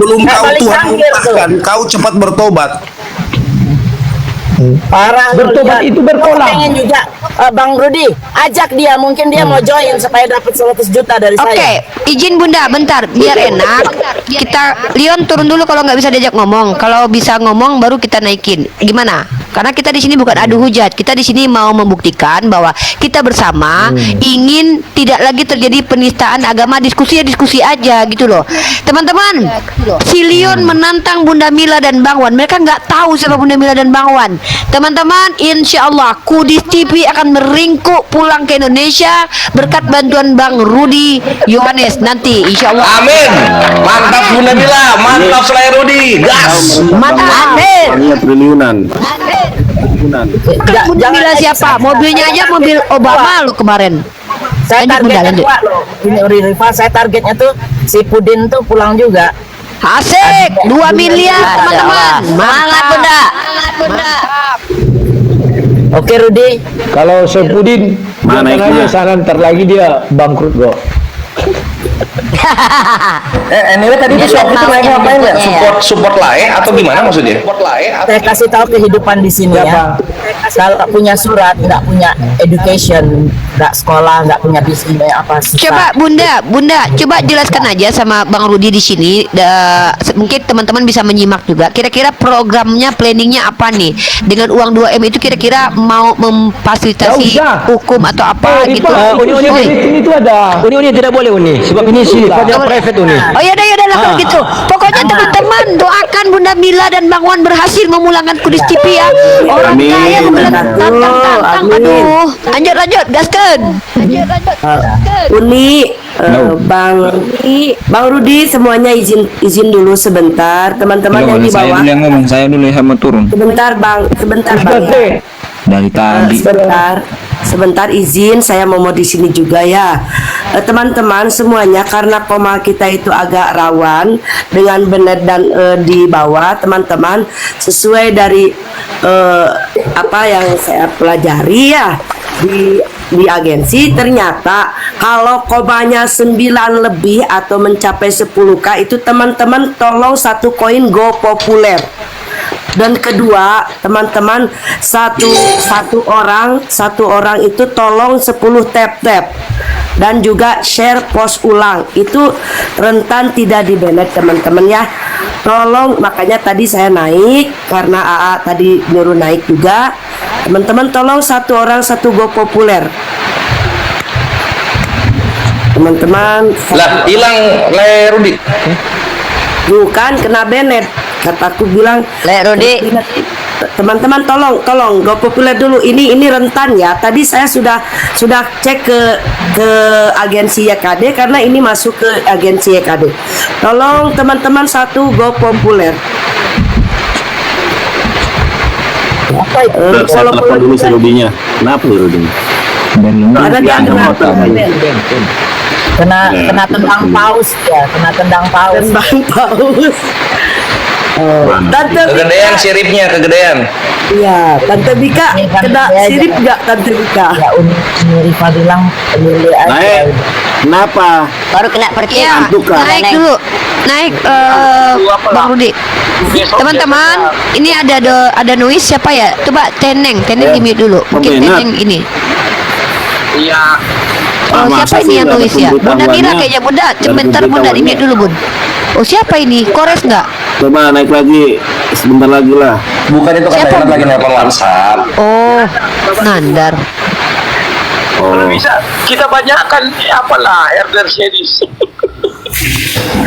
Belum Kayak kau balik Tuhan sangkir tuh. muntahkan, kau cepat bertobat. Parah. Bertobat itu berkolam. Pengen juga Bang Rudi, ajak dia, mungkin dia mau join supaya dapat 100 juta dari Oke, saya. izin Bunda, bentar, biar enak. Kita Leon turun dulu kalau nggak bisa diajak ngomong. Kalau bisa ngomong baru kita naikin. Gimana? Karena kita di sini bukan adu hujat. Kita di sini mau membuktikan bahwa kita bersama ingin tidak lagi terjadi penistaan agama. Diskusi aja gitu loh. Teman-teman, si Leon menantang Bunda Mila dan Bang Wan. Mereka nggak tahu siapa Bunda Mila dan Bang Wan. Teman-teman, insya Allah Kudis TV akan meringkuk pulang ke Indonesia berkat bantuan Bang Rudi Yohanes nanti, insya Allah. Amin. Mantap Bunda Mila, mantap Selain Rudi. Gas. Mantap. Amin. Triliunan. Bunda Mila siapa? Mobilnya aja mobil Obama lu kemarin. Saya Lanjut, Bunda, targetnya lanjut. Pak, loh. Ini Riva, saya targetnya tuh si Pudin tuh pulang juga. Asik, 2 miliar teman-teman. Semangat Bunda. Oke Rudi. Kalau Sepudin, Mana jangan aja ikna? sana ntar lagi dia bangkrut kok. Anyway tadi Dia itu mau naik ngapain ya? ikutnya ya. Support lae atau gimana maksudnya? Saya kasih tahu kehidupan di sini ya. Kalau punya surat, nggak punya education, nggak sekolah, nggak punya bisnis apa susah. Coba Bunda, coba jelaskan aja sama Bang Rudi di sini. Mungkin teman-teman bisa menyimak juga. Kira-kira programnya, planningnya apa nih? Dengan uang 2M itu kira-kira mau memfasilitasi Nggak usah. hukum atau apa gitu? Uni Oi. ini itu ada. Uni tidak boleh Uni, sebab ini sifatnya private Uni. Oh ya udah lah kalau gitu. Pokoknya teman-teman doakan Bunda Mila dan Bang Wan berhasil memulangkan Kudis TV ya. Orang Amin. kaya tantang. Aduh, lanjut gaskan. Uni, Bang Rudi semuanya izin dulu sebentar. Teman-teman yang di bawah. yang ngomong, saya dulu yang mau turun. Sebentar Bang. Dari tadi. Sebentar izin saya mau di sini juga ya. Teman-teman semuanya, karena koma kita itu agak rawan dengan benar dan di bawah, teman-teman sesuai dari apa yang saya pelajari ya di agensi, ternyata kalau komanya 9 lebih atau mencapai 10k itu teman-teman tolong satu koin go populer. Dan kedua, teman-teman satu orang itu tolong 10 tap dan juga share post ulang, itu rentan tidak di-banned teman-teman ya. Tolong, makanya tadi saya naik karena AA tadi nyuruh naik juga. Teman-teman tolong satu orang satu go populer. Teman-teman Lah, hilang Le Rudi. bukan kena banned. Kataku bilang Le Rudi. teman-teman tolong go populer dulu, ini rentan ya. Tadi saya sudah cek ke agensi YKD karena ini masuk ke agensi YKD. Tolong teman-teman satu go populer. Saya telepon dulu si Rudinya. Kenapa Rudinya? Ada dia Kena tendang paus ya, kena tendang paus. Tante Kegedean siripnya, kegedean. Iya, Tante Bika Ini kan kena dia aja. sirip nggak Tante Bika? Ya Uni Riva bilang pemilih aja. Naik. Kenapa? Baru kena percaya. Naik dulu, naik Bang Rudi. Teman-teman, ini ada noise siapa ya? Coba Teneng di mute dulu. Mungkin Peminat. Teneng ini. Iya. Oh, siapa ini yang noise ya? Bunda Mira kayaknya Bunda. Sebentar Bunda di mute dulu Bun. Oh siapa ini? Kores nggak? Coba naik lagi. Sebentar lagi lah. Bukan itu kata Siapa? lagi nelpon WhatsApp. Oh, Nandar. Oh. Kita banyakkan apalah herder series.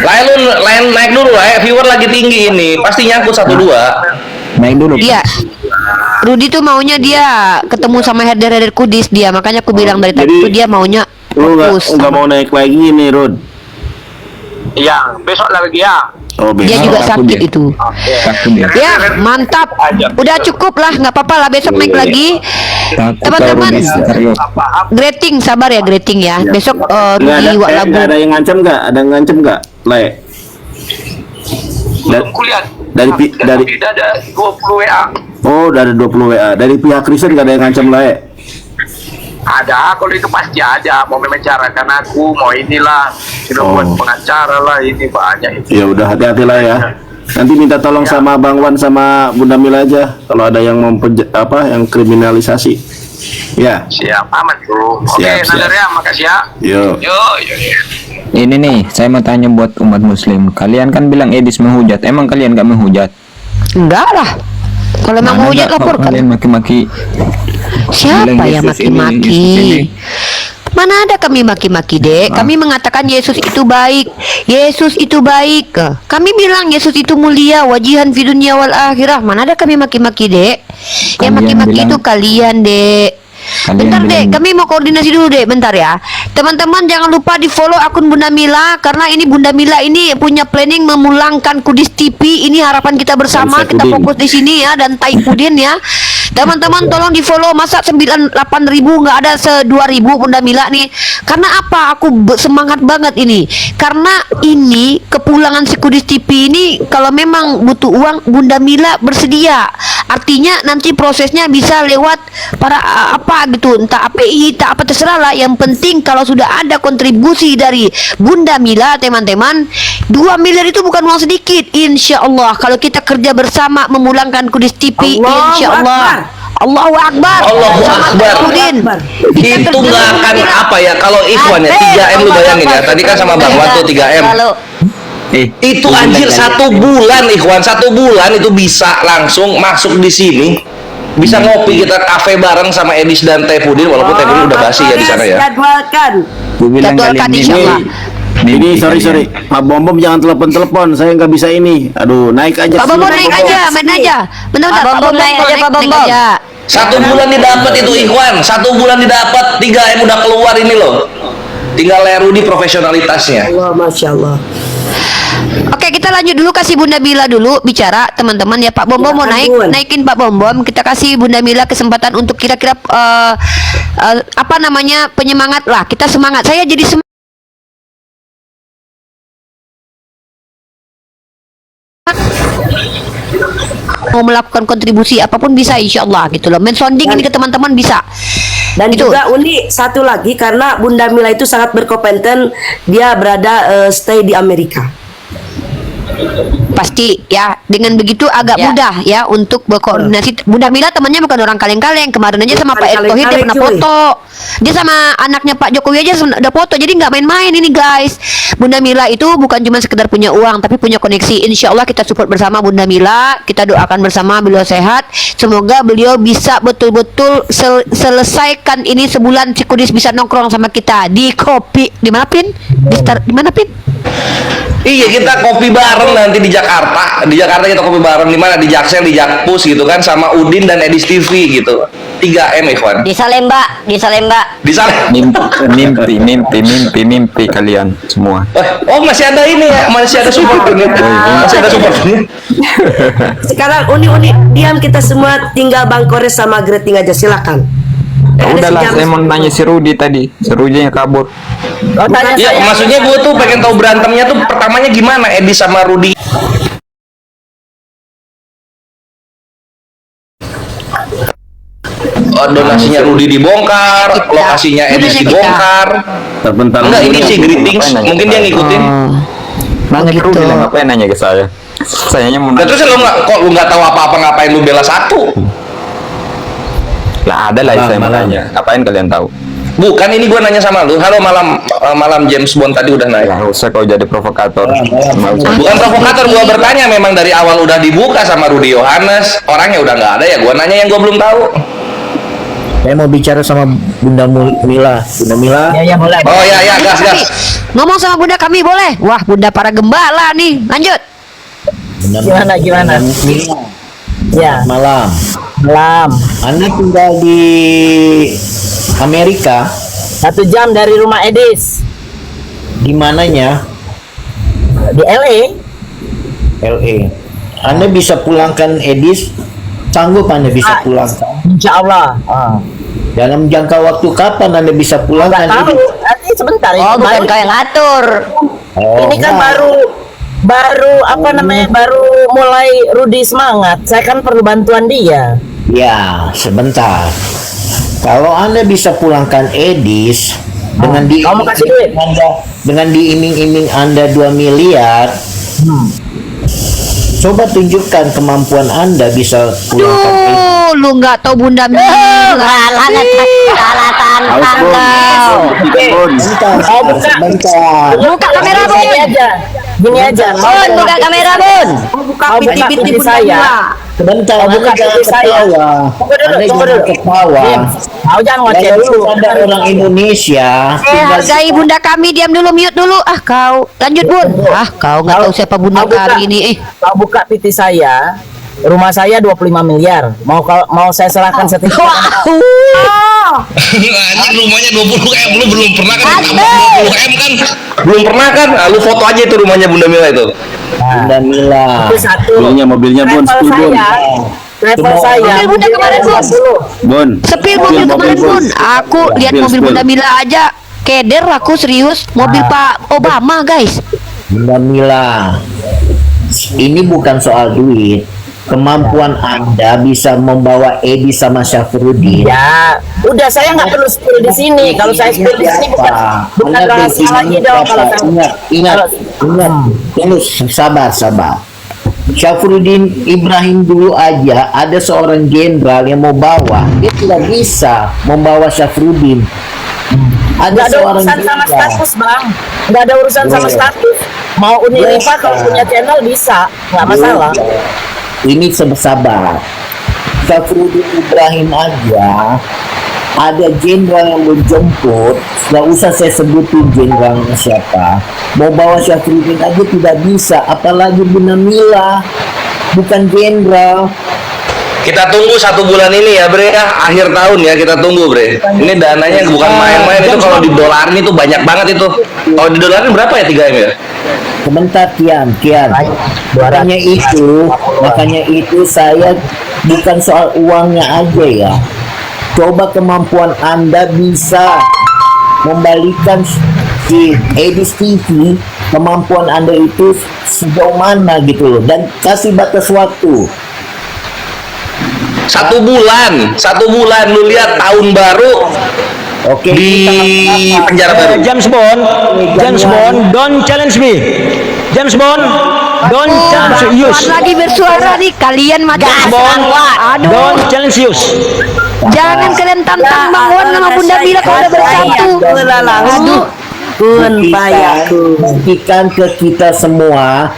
Lain naik dulu lah, viewer lagi tinggi ini, pasti nyangkut 1-2. Naik dulu. Iya. Rudi tuh maunya dia ketemu sama herder Kudis dia, makanya aku bilang dari tadi Jadi, tuh dia maunya Lu fokus. nggak mau naik lagi nih, Rod? Iya, besok lagi ya. Oh, Dia besok. juga Takut sakit dia. itu. Takut dia. Ya, mantap. Udah cukup lah, nggak apa-apa lah, besok naik lagi. Takut Teman-teman, kalau di Karyo. greeting, sabar ya greeting ya. Besok Nggak ada, di Wak Labu. nggak ada yang ngancam nggak? Ada yang ngancam nggak? Le. Kuliah. Dari Tidak ada 20 WA. Oh, udah ada 20 WA. Dari pihak Kristen nggak ada yang ngancam Le. Ada, kalau itu pasti ada. Mau membicarakan aku, mau inilah. Sudah buat pengacara lah, ini banyak itu. Ya udah, hati-hati lah ya. Nanti minta tolong sama Bang Wan sama Bunda Mila aja kalau ada yang yang kriminalisasi. Ya. Siap, aman bro. Oke, Siap, siap. Nadar ya, makasih ya. Yo. Yo. Ini nih, saya mau tanya buat umat muslim. Kalian kan bilang Edis menghujat. Emang kalian gak menghujat? Enggak lah. Kalau memang mau hujat nggak kok laporkan. kalian maki-maki. Siapa Bilang yang Yesus ini, maki-maki? Yesus ini. Mana ada kami maki-maki, Dek? Kami mengatakan Yesus itu baik. Yesus itu baik. Kami bilang Yesus itu mulia, wajihan fi dunya wal akhirah. Mana ada kami maki-maki, Dek? Yang Kalian maki-maki bilang- itu kalian, Dek. Bentar deh, kami mau koordinasi dulu deh, bentar ya. Teman-teman jangan lupa di follow akun Bunda Mila, karena ini Bunda Mila ini punya planning memulangkan Kudis TV. Ini harapan kita bersama, kita fokus di sini ya, dan Taifudin ya. Teman-teman tolong di follow, masa 98.000 nggak ada 2.000 Bunda Mila nih. Karena apa? Aku semangat banget ini. Karena ini kepulangan si Kudis TV ini kalau memang butuh uang Bunda Mila bersedia. Artinya nanti prosesnya bisa lewat para apa gitu, entah API, entah apa terserah lah. Yang penting kalau sudah ada kontribusi dari Bunda Mila, teman-teman, 2 miliar itu bukan uang sedikit. Insya Allah kalau kita kerja bersama memulangkan Kudis TV, insya Allah. Allahu Akbar. Allahu Akbar. Itu nggak akan apa ya, kalau Ikhwan ya 3M lu bayangin ya, tadi kan sama Bang Wan tuh 3M. Itu anjir 1 bulan Ikhwan, 1 bulan itu bisa langsung masuk di sini, bisa ngopi kita kafe bareng sama Edis dan Taifudin, walaupun Taifudin udah basi ya di sana ya. Jadwalkan. Jadwalkan insyaallah. Ini sorry Pak Bom jangan telepon saya nggak bisa ini. Aduh, naik aja. Pak Bom naik aja, main aja. Bentar, Pak Bom naik aja, Pak Bom. 1 bulan didapat itu Ikhwan, 1 bulan didapat, 3M udah keluar ini loh. Tinggal leru di profesionalitasnya. Allah, Masya Allah. Oke, kita lanjut dulu, kasih Bunda Mila dulu bicara, teman-teman ya. Pak Bom mau naikin Pak Bom. Kita kasih Bunda Mila kesempatan untuk kira-kira apa namanya, penyemangat lah. Kita semangat. Saya jadi semangat. Mau melakukan kontribusi apapun bisa, insya Allah gitu loh. Mensonding ini ke teman-teman bisa. Dan Gitu. juga Uni satu lagi, karena Bunda Mila itu sangat berkompeten, dia berada stay di Amerika. Pasti ya, dengan begitu agak mudah ya untuk berkoordinasi. Bunda Mila temannya bukan orang kaleng-kaleng. Kemarin aja sama Bukan Pak Erick Thohir dia kaleng-kaleng, pernah cuy. foto. Dia sama anaknya Pak Jokowi aja udah foto. Jadi nggak main-main ini guys. Bunda Mila itu bukan cuma sekedar punya uang, tapi punya koneksi. Insya Allah kita support bersama Bunda Mila. Kita doakan bersama beliau sehat. Semoga beliau bisa betul-betul selesaikan ini sebulan. Si Kudis bisa nongkrong sama kita di kopi. Di mana Pin? Di mana Pin? Iya, kita kopi bareng nanti di Jakarta. Di Jakarta kita kopi bareng, di mana? Di Jaksel, di Jakpus gitu kan, sama Udin dan Edis TV gitu. 3M Ikhwan. Di Salemba, di Salemba. Di sana. Mimpi kalian semua. Oh, masih ada ini ya, masih ada support ini. Masih ada support ini. Sekarang Uni diam, kita semua tinggal Bang Kores sama Greting aja, silakan. Udahlah, saya mau nanya si Rudi tadi. Si Rudi yang kabur. Iya, maksudnya gue tuh pengen tahu berantemnya tuh pertamanya gimana Edis sama Rudi. Donasinya Rudi dibongkar, lokasinya Edis dibongkar. Terbentar. Enggak, ini sih greetings, mungkin dia ngikutin. Nanya ke Rudi lah, ngapain nanya ke saya? Sayanya mau Nah, nanya. terus lu nggak tahu apa-apa, ngapain lu bela 1? Lah ada lah saya mau nanya. Ngapain kalian tahu? Bukan, ini gua nanya sama lu. Halo, malam James Bond tadi udah naik. Nggak usah kau jadi provokator. Bukan provokator, gua bertanya, memang dari awal udah dibuka sama Rudi Yohanes, orangnya udah nggak ada ya. Gua nanya yang gua belum tahu. Saya mau bicara sama Bunda Mila. Bunda Mila. Ya boleh. Oh ya, gas. Ngomong sama Bunda kami boleh? Wah, Bunda para gembala nih. Lanjut. Gimana? Ya. Malam. Anda tinggal di Amerika. 1 jam dari rumah Edis. Di mananya? Di LA. LA. Anda bisa pulangkan Edis? Sanggup Anda bisa pulangkan? Insya Allah. Dalam jangka waktu kapan Anda bisa pulangkan Nggak tahu. Edis? Nanti sebentar. Oh, bukan kau yang ngatur. Ini kan baru apa namanya, baru mulai Rudi semangat. Saya kan perlu bantuan dia. Ya, sebentar. Kalau Anda bisa pulangkan Edis dengan kamu kasih duit. dengan diiming-iming Anda 2 miliar, coba tunjukkan kemampuan Anda bisa pulangkan Edis. Lu nggak tahu Bunda Mila. Salah tantang kau. Buka kamera Bun. Gini aja. Bun, buka kamera Bun. Buka pintu saya. Sebentar, buka Anda pintu saya. Anda jangan ketawa. Kau jangan ngoceh dulu. Ada orang Indonesia. Hargai Bunda kami, diam dulu, mute dulu. Kau lanjut Bun. Kau nggak tahu siapa Bunda kami ini. Kau buka PT saya. Rumah saya 25 miliar. Mau saya serahkan sertifikat. Anjing rumahnya 20 M, lu belum pernah kan ditambah 20 M kan? Belum pernah kan? Lu foto aja itu rumahnya Bunda Mila itu. Bunda Mila. Itu satu. Mobilnya Bun, Level saya. Mobil Bunda kemarin Bun. Bun. Sepil mobil kemarin Bun. Aku lihat mobil Bunda Mila aja keder, aku serius. Mobil Pak Obama guys. Bunda Mila, ini bukan soal duit. Kemampuan Anda bisa membawa Edi sama Syafruddin. Ya, udah saya nggak perlu spill di sini. Kalau saya spill di sini bukan rahasia lagi dong. Kalau saya Ingat, terus sabar. Syafruddin Ibrahim dulu aja ada seorang jenderal yang mau bawa, dia tidak bisa membawa Syafruddin. Nggak ada urusan sama status bang, nggak ada urusan sama status. Mau Unilipa kalau punya channel bisa, nggak masalah. Ini sabar. Syafruddin Ibrahim aja ada jenderal yang menjemput, nggak usah saya sebutin jenderalnya siapa, mau bawa Syafruddin aja tidak bisa, apalagi Bunda Mila, bukan jenderal. Kita tunggu 1 bulan ini ya Bre ya, akhir tahun ya kita tunggu Bre. Ini dananya bukan main-main, itu kalau di dolarin itu banyak banget itu. Kalau di dolarin berapa ya 3 M ya? Sebentar Kian. Makanya itu saya bukan soal uangnya aja ya. Coba kemampuan Anda bisa membalikan si Edis TV, kemampuan Anda itu sejauh mana gitu loh, dan kasih batas waktu. 1 bulan lu lihat tahun baru. Oke, di penjara baru. James Bond, don't challenge me. James Bond, don't challenge use. Lagi bersuara nih kalian macam Bond, aduh. don't challenge use. Jangan kalian tantang Bang Wan sama Bunda Mila kalau udah bersatu. Aduh. Buktikan ke kita semua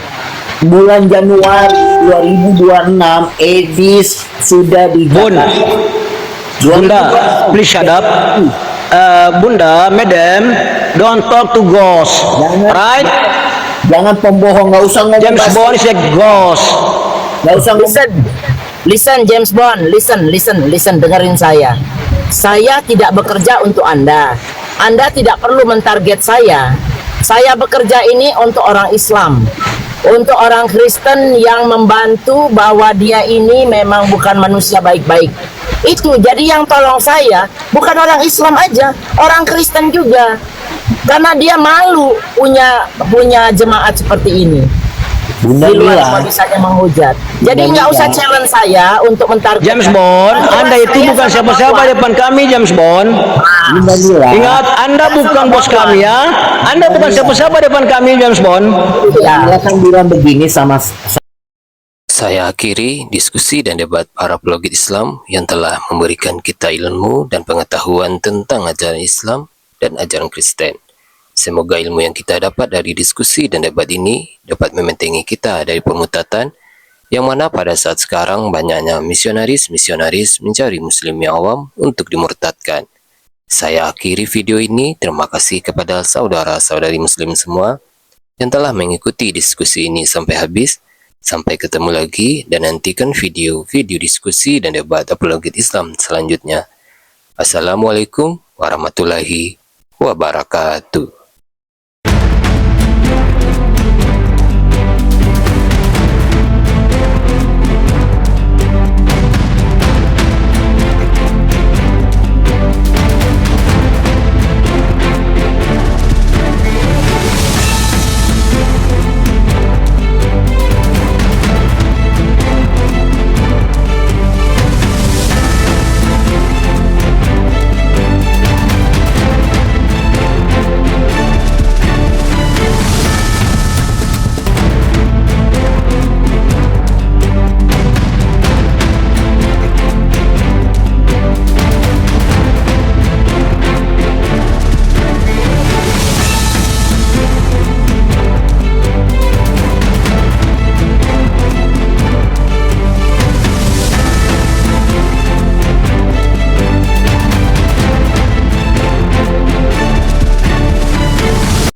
bulan Januari 2026 Edis sudah dijaga. Bunda, please shut up. Bunda, madam, don't talk to ghost, right? Jangan pembohong, nggak usah ngomong. James Bond is a ghost. Nggak usah Listen James Bond, listen, dengerin saya. Saya tidak bekerja untuk Anda. Anda tidak perlu mentarget saya. Saya bekerja ini untuk orang Islam, untuk orang Kristen yang membantu bahwa dia ini memang bukan manusia baik-baik. Itu jadi yang tolong saya bukan orang Islam aja, orang Kristen juga, karena dia malu punya jemaat seperti ini. Bunda di luar Mila bisanya menghujat. Jadi nggak usah challenge saya untuk mentarget. James Bond, Anda itu bukan siapa-siapa depan kami, James Bond. Bunda Mila, Ingat, Anda bukan bos kami ya. Anda bukan siapa-siapa depan kami, James Bond. Mila kan bilang begini sama Saya akhiri diskusi dan debat para pelogit Islam yang telah memberikan kita ilmu dan pengetahuan tentang ajaran Islam dan ajaran Kristen. Semoga ilmu yang kita dapat dari diskusi dan debat ini dapat membentengi kita dari pemutatan yang mana pada saat sekarang banyaknya misionaris mencari muslim yang awam untuk dimurtadkan. Saya akhiri video ini. Terima kasih kepada saudara-saudari muslim semua yang telah mengikuti diskusi ini sampai habis. Sampai ketemu lagi dan nantikan video-video diskusi dan debat apologet Islam selanjutnya. Assalamualaikum warahmatullahi wabarakatuh.